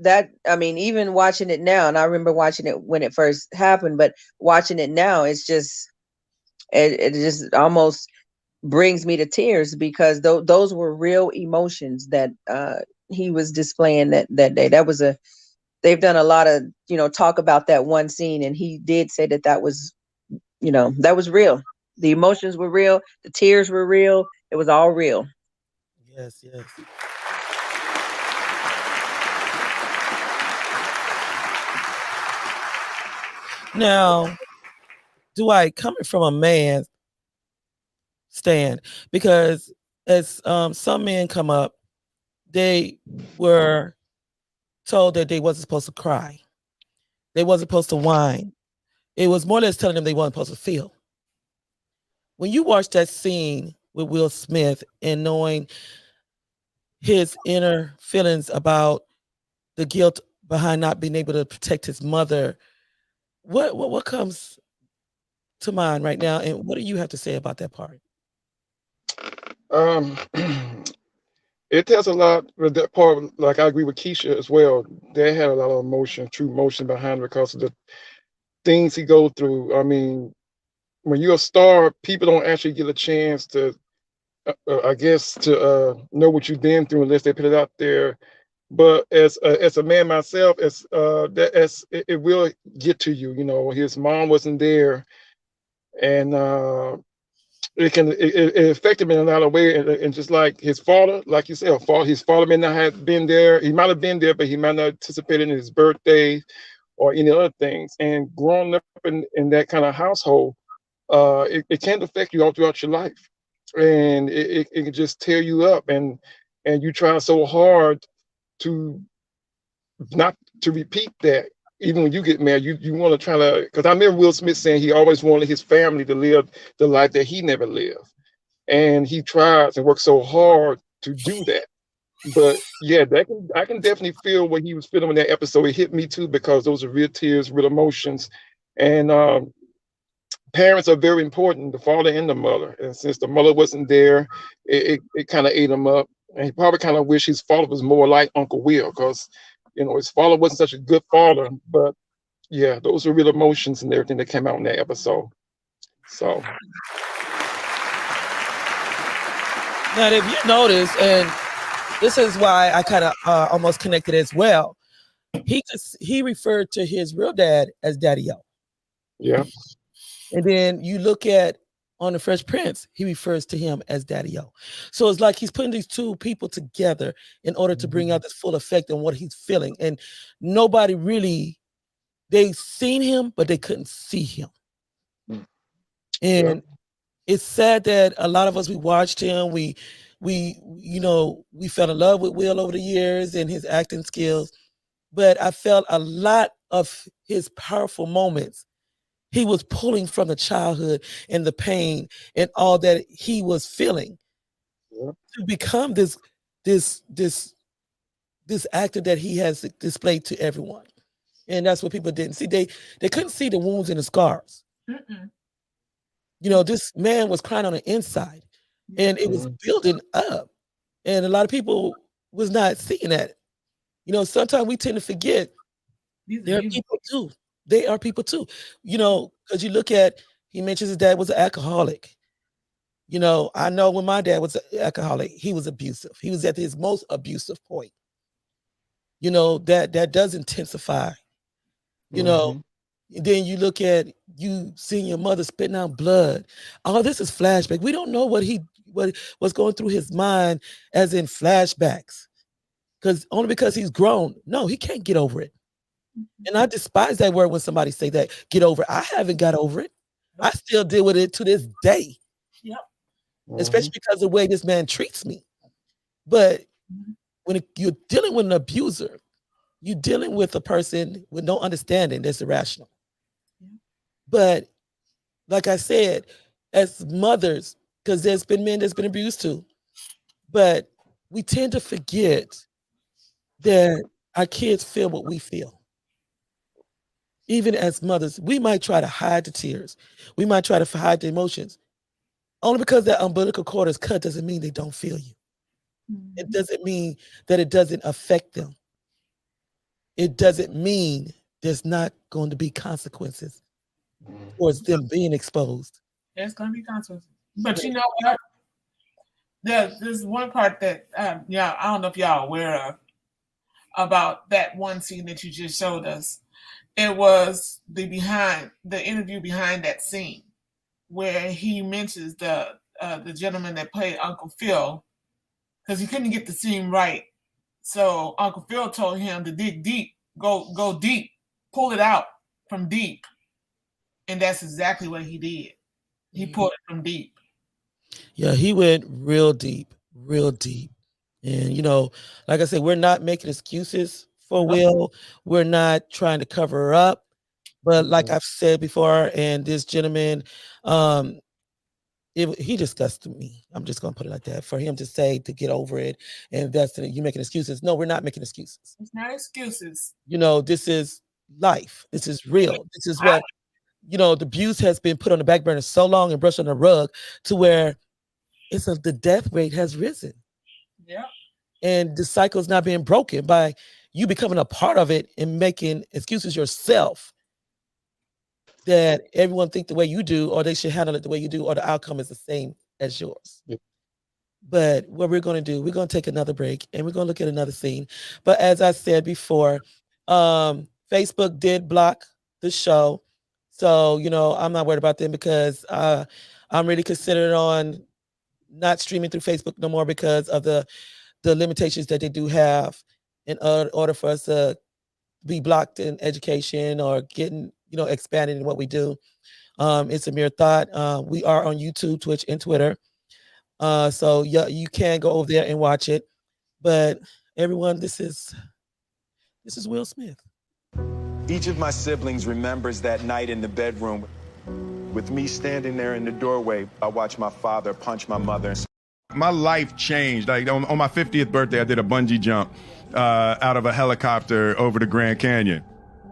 S16: I mean, even watching it now, and I remember watching it when it first happened, but watching it now, it's just, it just almost brings me to tears because those were real emotions that he was displaying that day. They've done a lot of, talk about that one scene, and he did say that was, that was real. The emotions were real. The tears were real. It was all real.
S2: Yes, yes. Now, Dwight, coming from a man stand, because as some men come up, they were told that they wasn't supposed to cry. They wasn't supposed to whine. It was more or less telling them they weren't supposed to feel. When you watch that scene with Will Smith and knowing his inner feelings about the guilt behind not being able to protect his mother, what comes to mind right now, and what do you have to say about that part?
S18: It tells a lot with that part. Like, I agree with Keisha as well. They had a lot of emotion, true emotion behind it because of the things he go through. I mean, when you're a star, people don't actually get a chance to, I guess, to know what you've been through unless they put it out there. But as a man myself, it will get to you. His mom wasn't there, and it affected him in a lot of ways. And just like his father, like you said, his father may not have been there. He might have been there, but he might not participate in his birthday or any other things. And growing up in that kind of household, it can affect you all throughout your life, and it can just tear you up. And you try so hard to not to repeat that. Even when you get married, you want to try to, because I remember Will Smith saying he always wanted his family to live the life that he never lived. And he tries and works so hard to do that. But yeah, I can definitely feel what he was feeling in that episode. It hit me too, because those are real tears, real emotions. And parents are very important, the father and the mother. And since the mother wasn't there, it kind of ate him up. And he probably kind of wished his father was more like Uncle Will, because his father wasn't such a good father. But yeah, those are real emotions and everything that came out in that episode. So
S2: now, if you notice, and this is why I kind of almost connected as well, he referred to his real dad as Daddy-O.
S18: Yeah.
S2: And then you look at on the Fresh Prince, he refers to him as Daddy-O. So it's like he's putting these two people together in order to bring out this full effect on what he's feeling. And nobody really, they seen him, but they couldn't see him. And it's sad that a lot of us, we watched him, we fell in love with Will over the years and his acting skills, but I felt a lot of his powerful moments He was pulling from the childhood and the pain and all that he was feeling to become this actor that he has displayed to everyone. And that's what people didn't see. They couldn't see the wounds and the scars. You know, this man was crying on the inside, and it was building up. And a lot of people was not seeing that. You know, sometimes we tend to forget there are people too. They are people too. You know, because you look at, he mentions his dad was an alcoholic. You know, I know when my dad was an alcoholic, he was abusive. He was at his most abusive point. You know, that does intensify. You know, then you look at you seeing your mother spitting out blood. All this is flashback. We don't know what was going through his mind as in flashbacks. Only because he's grown. No, he can't get over it. And I despise that word when somebody say that, get over it. I haven't got over it. I still deal with it to this day.
S17: Yep.
S2: Especially because of the way this man treats me. But when you're dealing with an abuser, you're dealing with a person with no understanding that's irrational. But like I said, as mothers, because there's been men that's been abused too, but we tend to forget that our kids feel what we feel. Even as mothers, we might try to hide the tears. We might try to hide the emotions. Only because that umbilical cord is cut doesn't mean they don't feel you. It doesn't mean that it doesn't affect them. It doesn't mean there's not going to be consequences towards them being exposed.
S17: There's going to be consequences. But you know what? There's one part that, I don't know if y'all are aware of, about that one scene that you just showed us. It was the interview behind that scene where he mentions the gentleman that played Uncle Phil, because he couldn't get the scene right. So Uncle Phil told him to dig deep, go deep, pull it out from deep. And that's exactly what he did. He pulled it from deep.
S2: Yeah, he went real deep, real deep. And, you know, like I said, we're not making excuses for Will. We're not trying to cover her up. But like I've said before, and this gentleman, he disgusted me. I'm just going to put it like that. For him to say to get over it and that's you making excuses. No, we're not making excuses.
S17: It's not excuses.
S2: You know, this is life. This is real. This is what, you know, the abuse has been put on the back burner so long and brushed on the rug to where the death rate has risen.
S17: Yeah.
S2: And the cycle is not being broken by you becoming a part of it and making excuses yourself that everyone think the way you do, or they should handle it the way you do, or the outcome is the same as yours.
S18: Yep.
S2: But what we're going to do, we're going to take another break and we're going to look at another scene. But as I said before, Facebook did block the show. So, you know, I'm not worried about them because I'm really considered on not streaming through Facebook no more because of the limitations that they do have in order for us to be blocked in education or getting, you know, expanding in what we do. It's a mere thought. We are on YouTube, Twitch, and Twitter. So yeah, you can go over there and watch it. But everyone, this is Will Smith.
S10: Each of my siblings remembers that night in the bedroom with me standing there in the doorway. I watched my father punch my mother.
S13: My life changed. Like on my 50th birthday, I did a bungee jump out of a helicopter over the Grand Canyon.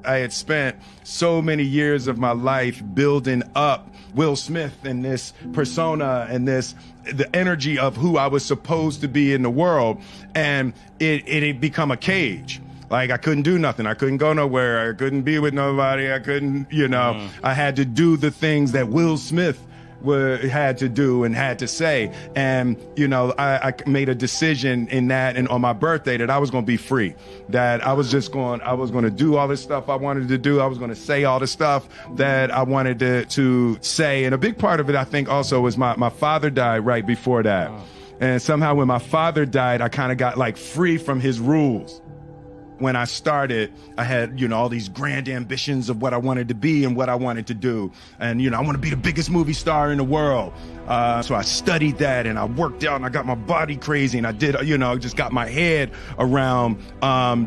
S13: I had spent so many years of my life building up Will Smith and this persona and the energy of who I was supposed to be in the world. And it had become a cage. Like I couldn't do nothing. I couldn't go nowhere. I couldn't be with nobody. I couldn't, you know, I had to do the things that Will Smith had to do and had to say. And, you know, I made a decision in that and on my birthday that I was going to be free, that I was going to do all this stuff I wanted to do. I was going to say all the stuff that I wanted to say. And a big part of it, I think also was my father died right before that. And somehow when my father died, I kind of got like free from his rules. When I started, I had, all these grand ambitions of what I wanted to be and what I wanted to do. And, I want to be the biggest movie star in the world. So I studied that and I worked out and I got my body crazy and I did, just got my head around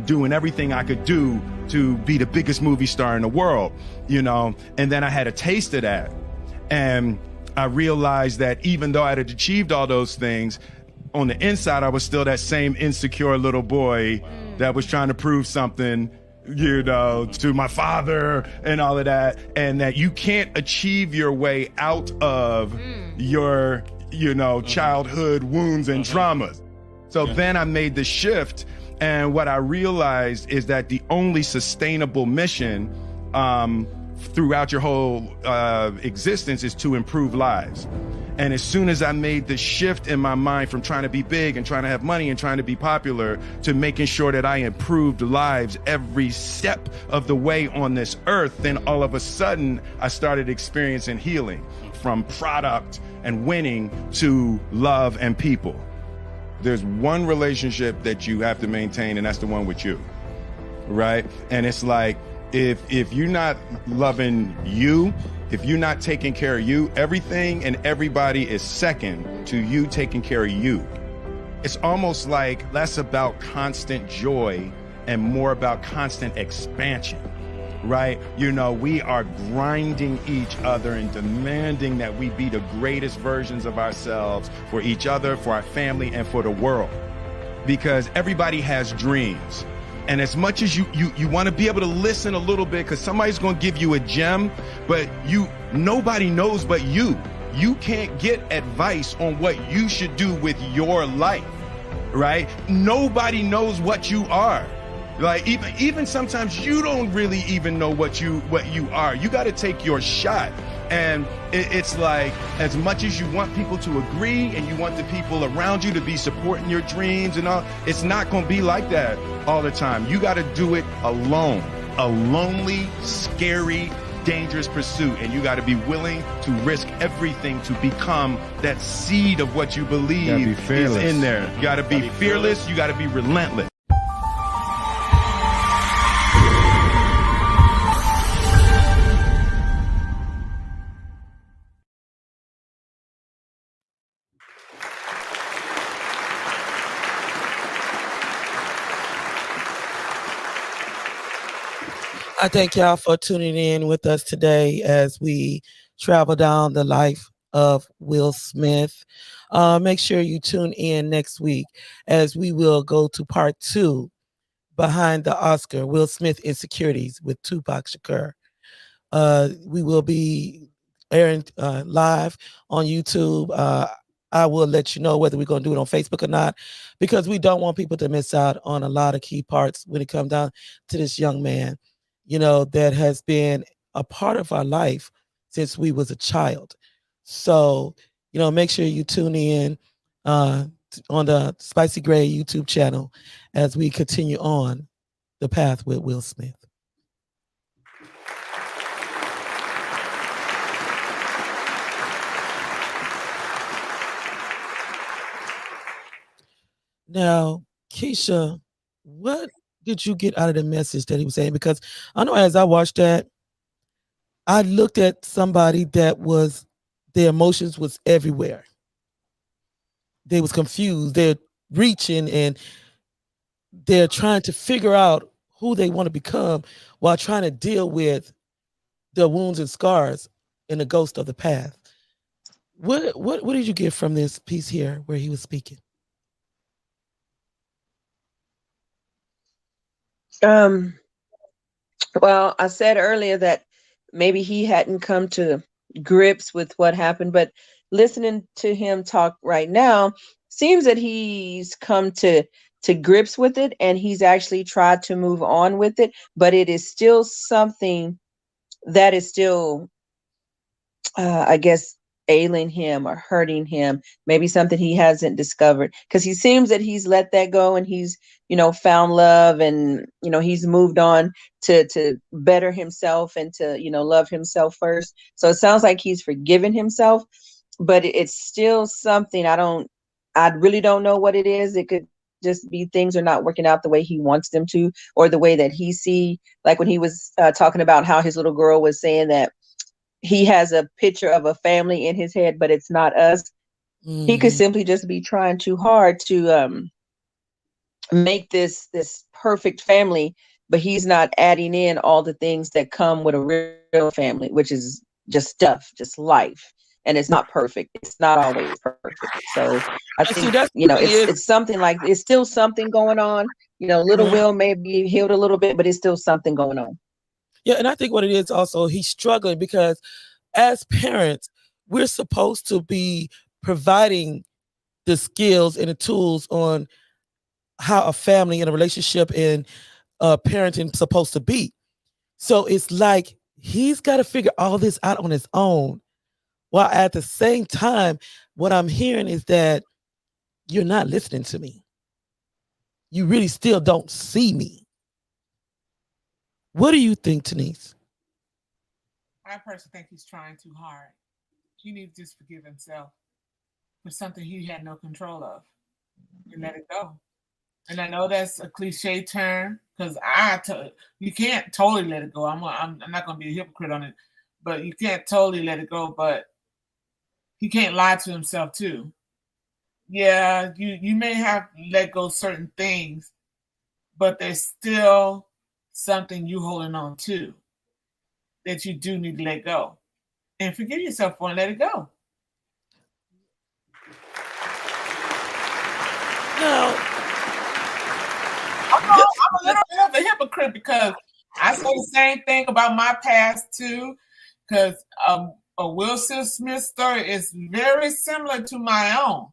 S13: doing everything I could do to be the biggest movie star in the world, and then I had a taste of that. And I realized that even though I had achieved all those things, on the inside, I was still that same insecure little boy that was trying to prove something, to my father and all of that. And that you can't achieve your way out of your, childhood wounds and traumas. So then I made the shift. And what I realized is that the only sustainable mission throughout your whole existence is to improve lives. And as soon as I made the shift in my mind from trying to be big and trying to have money and trying to be popular to making sure that I improved lives every step of the way on this earth, then all of a sudden I started experiencing healing from product and winning to love and people. There's one relationship that you have to maintain, and that's the one with you, right? And it's like, if you're not loving you, if you're not taking care of you, everything and everybody is second to you taking care of you. It's almost like less about constant joy and more about constant expansion, right? We are grinding each other and demanding that we be the greatest versions of ourselves for each other, for our family, and for the world. Because everybody has dreams. And as much as you want to be able to listen a little bit, because somebody's going to give you a gem, but nobody knows but you. You can't get advice on what you should do with your life, right? Nobody knows what you are. Like even sometimes you don't really even know what you are. You got to take your shot. And it's like, as much as you want people to agree and you want the people around you to be supporting your dreams and all, it's not going to be like that all the time. You got to do it alone. A lonely, scary, dangerous pursuit. And you got to be willing to risk everything to become that seed of what you believe is in there. You got to be fearless. You got to be relentless.
S2: I thank y'all for tuning in with us today as we travel down the life of Will Smith. Make sure you tune in next week as we will go to part 2, Behind the Oscar, Will Smith Insecurities with Tupac Shakur. We will be airing live on YouTube. I will let you know whether we're going to do it on Facebook or not, because we don't want people to miss out on a lot of key parts when it comes down to this young man, that has been a part of our life since we was a child. So, make sure you tune in on the Spicy Gray YouTube channel as we continue on the path with Will Smith. Now, Keisha, what did you get out of the message that he was saying? Because I know as I watched that, I looked at somebody that was, their emotions was everywhere. They was confused. They're reaching and they're trying to figure out who they want to become while trying to deal with the wounds and scars and the ghost of the past. What did you get from this piece here where he was speaking?
S16: Well, I said earlier that maybe he hadn't come to grips with what happened, but listening to him talk right now seems that he's come to grips with it, and he's actually tried to move on with it, but it is still something that is still, I guess, ailing him or hurting him, maybe something he hasn't discovered, because he seems that he's let that go and he's, found love and, he's moved on to better himself and to, love himself first. So it sounds like he's forgiven himself, but it's still something I really don't know what it is. It could just be things are not working out the way he wants them to, or the way that he see, like when he was talking about how his little girl was saying that he has a picture of a family in his head, but it's not us. He could simply just be trying too hard to make this perfect family, but he's not adding in all the things that come with a real family, which is just stuff, just life. And it's not perfect. It's not always perfect. So I think, it's something like, it's still something going on. Little Will may be healed a little bit, but it's still something going on.
S2: Yeah, and I think what it is also, he's struggling because as parents, we're supposed to be providing the skills and the tools on how a family and a relationship and parenting is supposed to be. So it's like he's got to figure all this out on his own. While at the same time, what I'm hearing is that you're not listening to me. You really still don't see me. What do you think, Denise?
S17: I personally think he's trying too hard. He needs to just forgive himself for something he had no control of and let it go. And I know that's a cliche term because you can't totally let it go. I'm not going to be a hypocrite on it, but you can't totally let it go. But he can't lie to himself too. Yeah, you may have let go certain things, but there's still something you holding on to that you do need to let go. And forgive yourself for and let it go.
S2: No.
S17: I'm a little bit of a hypocrite because I say the same thing about my past too, because a Will Smith story is very similar to my own.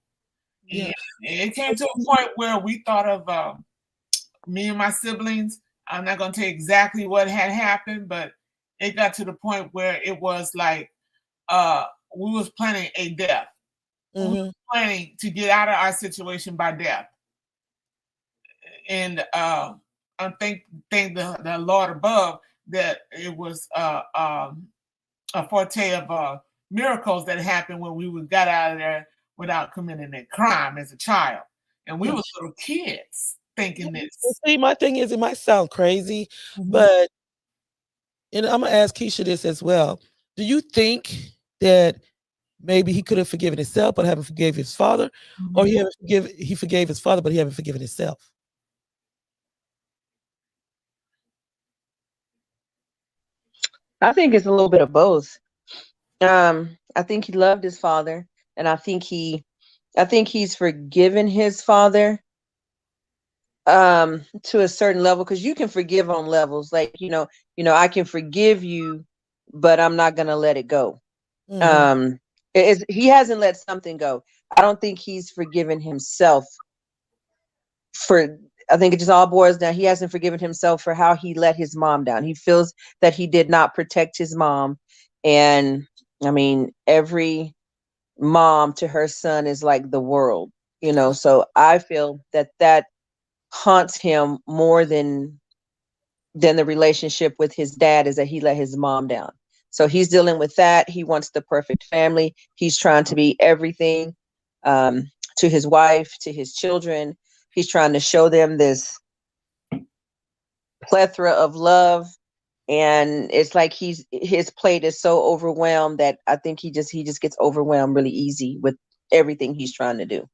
S17: Yeah. It came to a point where we thought of me and my siblings. I'm not going to tell you exactly what had happened, but it got to the point where it was like we was planning a death. Mm-hmm. We were planning to get out of our situation by death. And I thank the Lord above that it was a forte of miracles that happened when we got out of there without committing a crime as a child. And we were little kids thinking this.
S2: See, my thing is, it might sound crazy, but I'm going to ask Keisha this as well. Do you think that maybe he could have forgiven himself but haven't forgave his father, or he forgave his father but he haven't forgiven himself?
S16: I think it's a little bit of both. I think he loved his father, and I think he's forgiven his father to a certain level, because you can forgive on levels. Like, I can forgive you, but I'm not gonna let it go. He hasn't let something go. I don't think he's forgiven himself I think it just all boils down. He hasn't forgiven himself for how he let his mom down. He feels that he did not protect his mom. And I mean, every mom to her son is like the world, so I feel that haunts him more than the relationship with his dad, is that he let his mom down. So he's dealing with that. He wants the perfect family. He's trying to be everything to his wife, to his children. He's trying to show them this plethora of love, and it's like his plate is so overwhelmed that I think he just gets overwhelmed really easy with everything he's trying to do.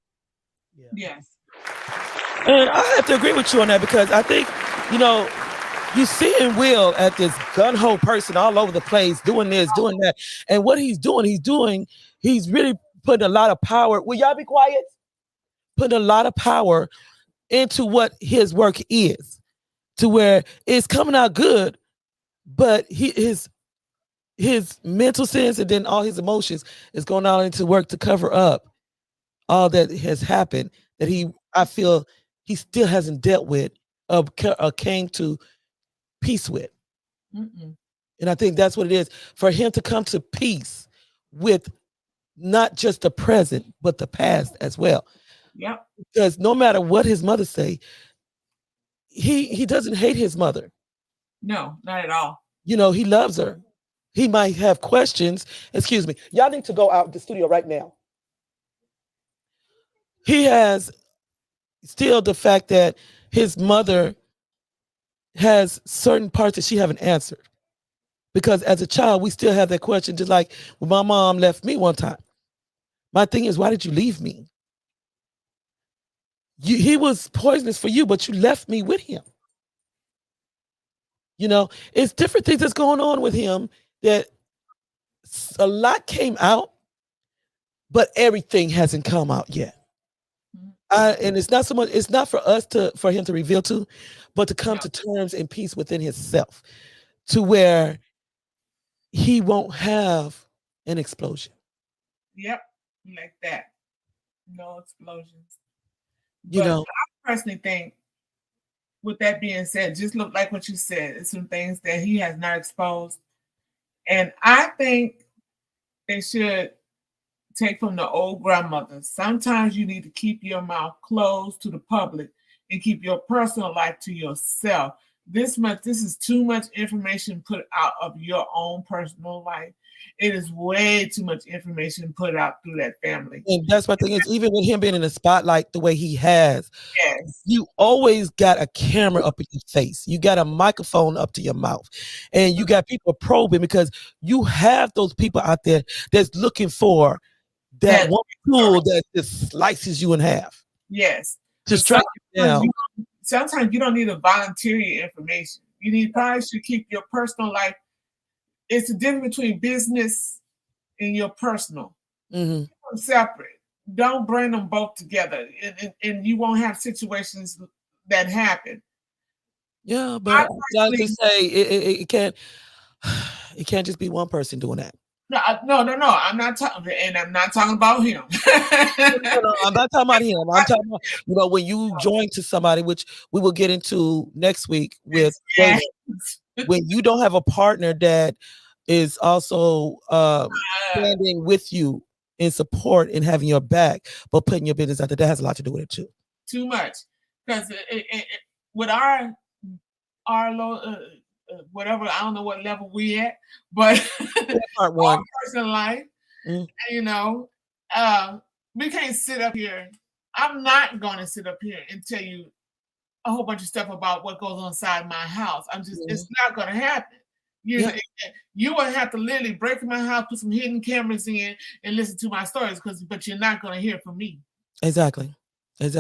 S17: Yes.
S2: And I have to agree with you on that, because I think, you see in Will at this gun-ho person all over the place, doing this, doing that. And what he's really putting a lot of power. Will y'all be quiet? Putting a lot of power into what his work is, to where it's coming out good, but his mental sense and then all his emotions is going out into work to cover up all that has happened that I feel he still hasn't dealt with or came to peace with. And I think that's what it is, for him to come to peace with not just the present, but the past as well.
S17: Yeah.
S2: Because no matter what his mother say, he doesn't hate his mother.
S17: No, not at all.
S2: He loves her. He might have questions. Excuse me. Y'all need to go out the studio right now. He has, still the fact that his mother has certain parts that she haven't answered. Because as a child, we still have that question, just like when my mom left me one time. My thing is, why did you leave me? He was poisonous for you, but you left me with him. You know, it's different things that's going on with him that a lot came out, but everything hasn't come out yet. And it's not so much, it's not for him to reveal to, but to come to terms and peace within himself to where he won't have an explosion.
S17: Yep, like that. No explosions.
S2: You
S17: But
S2: know,
S17: I personally think, with that being said, just look like what you said. It's some things that he has not exposed. And I think they should take from the old grandmothers. Sometimes you need to keep your mouth closed to the public and keep your personal life to yourself. This is too much information put out of your own personal life. It is way too much information put out through that family.
S2: And that's my thing is, even with him being in the spotlight the way he has,
S17: yes,
S2: you always got a camera up in your face. You got a microphone up to your mouth. And you got people probing because you have those people out there that's looking for that one tool that just slices you in half.
S17: Yes.
S2: To strike you down.
S17: Sometimes you don't need to volunteer your information. You probably should keep your personal life. It's the difference between business and your personal.
S2: Mm-hmm.
S17: Keep them separate. Don't bring them both together, and you won't have situations that happen.
S2: Yeah, but I just say it can't just be one person doing that.
S17: No. I'm not talking, and I'm not talking about him.
S2: No, I'm not talking about him. I'm talking about, when you join to somebody, which we will get into next week with Jada, when you don't have a partner that is also standing with you in support and having your back, but putting your business out there, that has a lot to do with it too.
S17: Too much, because with our whatever, I don't know what level we at, but
S2: part one,
S17: our personal life, we can't sit up here. I'm not going to sit up here and tell you a whole bunch of stuff about what goes on inside my house. It's not going to happen. You will have to literally break in my house, put some hidden cameras in, and listen to my stories, but you're not going to hear from me.
S2: Exactly.
S17: It's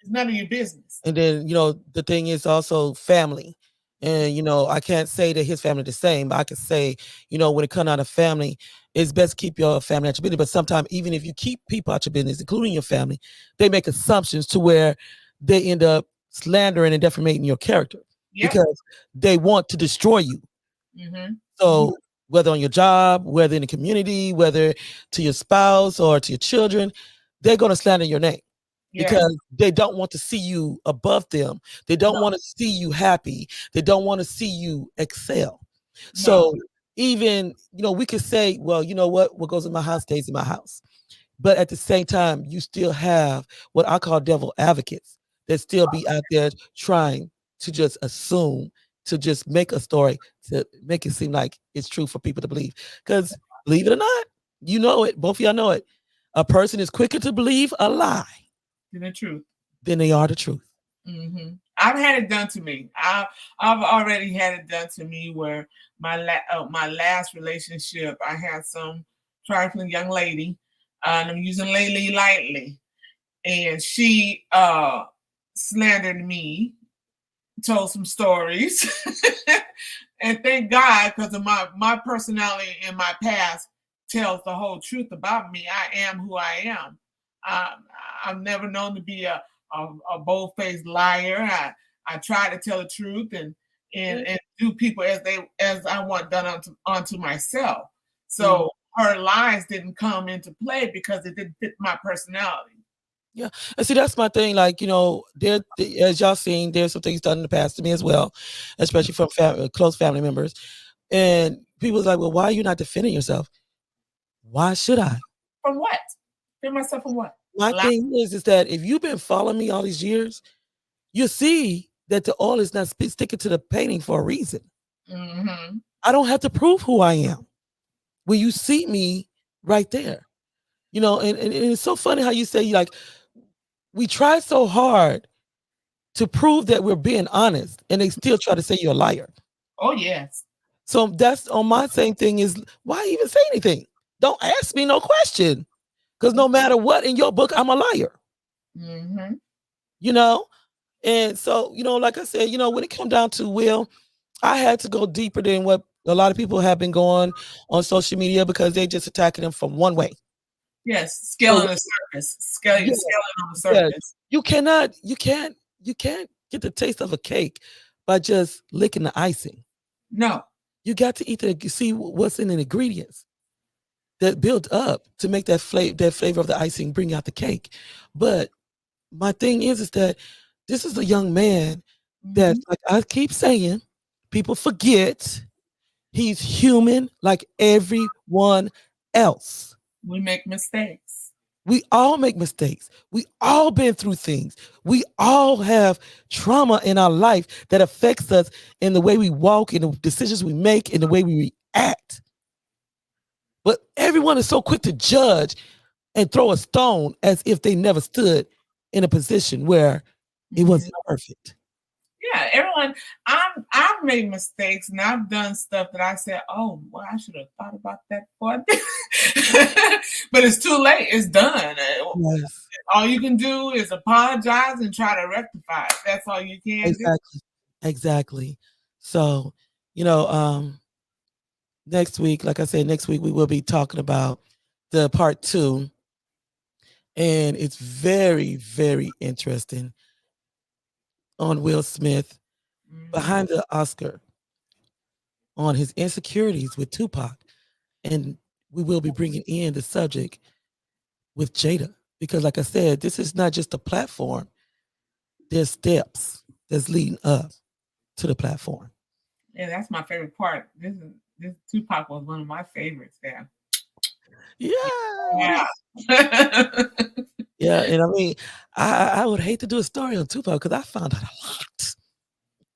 S17: none of your business.
S2: And then, the thing is also family. And, I can't say that his family the same, but I can say, when it comes out of family, it's best to keep your family out your business. But sometimes, even if you keep people out your business, including your family, they make assumptions to where they end up slandering and defamating your character because they want to destroy you.
S17: Mm-hmm.
S2: So whether on your job, whether in the community, whether to your spouse or to your children, they're going to slander your name. Because they don't want to see you above them. They don't want to see you happy. They don't want to see you excel. So even, we could say, well, you know what goes in my house stays in my house. But at the same time, you still have what I call devil advocates that still be out there trying to just assume, to just make a story, to make it seem like it's true for people to believe. Because believe it or not, both of y'all know it. A person is quicker to believe a lie
S17: the truth
S2: than they are the truth.
S17: Mm-hmm. I've had it done to me. I've already had it done to me where my last relationship, I had some trifling young lady, and I'm using lady lightly, and she slandered me, told some stories, and thank God, because of my personality and my past tells the whole truth about me. I am who I am. I'm never known to be a bold-faced liar. I try to tell the truth and do people as I want done onto myself. So her lies didn't come into play because it didn't fit my personality.
S2: Yeah, and see, that's my thing. Like, there, as y'all seen, there's some things done in the past to me as well, especially from close family members. And people's like, well, why are you not defending yourself? Why should I?
S17: From what? Defend myself from what?
S2: My thing is that if you've been following me all these years, you see that the oil is not sticking to the painting for a reason.
S17: Mm-hmm.
S2: I don't have to prove who I am. When you see me right there, and it's so funny how you say, like, we try so hard to prove that we're being honest, and they still try to say you're a liar.
S17: Oh, yes.
S2: So that's on my same thing is, why even say anything? Don't ask me no question. Because no matter what in your book, I'm a liar.
S17: Mm-hmm.
S2: You know? And so, you know, like I said, you know, when it come down to Will, I had to go deeper than what a lot of people have been going on social media because they just attacking him from one way.
S17: Yes, scaling the surface. Scaling on the surface.
S2: You can't get the taste of a cake by just licking the icing.
S17: No.
S2: You got to eat see what's in the ingredients that build up to make that flavor of the icing bring out the cake. But my thing is that this is a young man that, like I keep saying, people forget he's human like everyone else.
S17: We make mistakes.
S2: We all make mistakes. We all been through things. We all have trauma in our life that affects us in the way we walk, in the decisions we make, in the way we react. But everyone is so quick to judge and throw a stone as if they never stood in a position where it wasn't perfect.
S17: Yeah, everyone. I've made mistakes and I've done stuff that I said, "Oh, well, I should have thought about that before." But it's too late. It's done.
S2: Yes.
S17: All you can do is apologize and try to rectify it. That's all you can do.
S2: Exactly. So, you know, next week, like I said, next week we will be talking about the part 2. And it's very, very interesting on Will Smith behind the Oscar on his insecurities with Tupac. And we will be bringing in the subject with Jada. Because like I said, this is not just a platform. There's steps that's leading up to the platform.
S17: Yeah, that's my favorite part. This Tupac was one of my favorites there.
S2: Yeah. Yeah, and I mean, I would hate to do a story on Tupac because I found out a lot.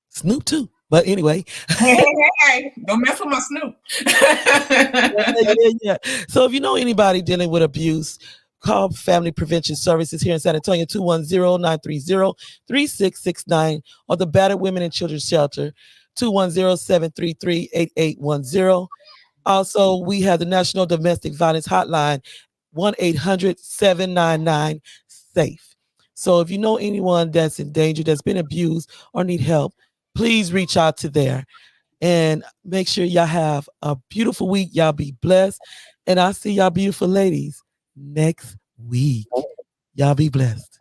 S2: Snoop too. But anyway.
S17: Hey, don't mess with my Snoop.
S2: Yeah. So if you know anybody dealing with abuse, call Family Prevention Services here in San Antonio, 210-930-3669, or the Battered Women and Children's Shelter, 210-733-8810. Also, we have the National Domestic Violence Hotline, 1-800-799-SAFE. So if you know anyone that's in danger, that's been abused or need help, please reach out to there. And make sure y'all have a beautiful week. Y'all be blessed. And I'll see y'all beautiful ladies next week. Y'all be blessed.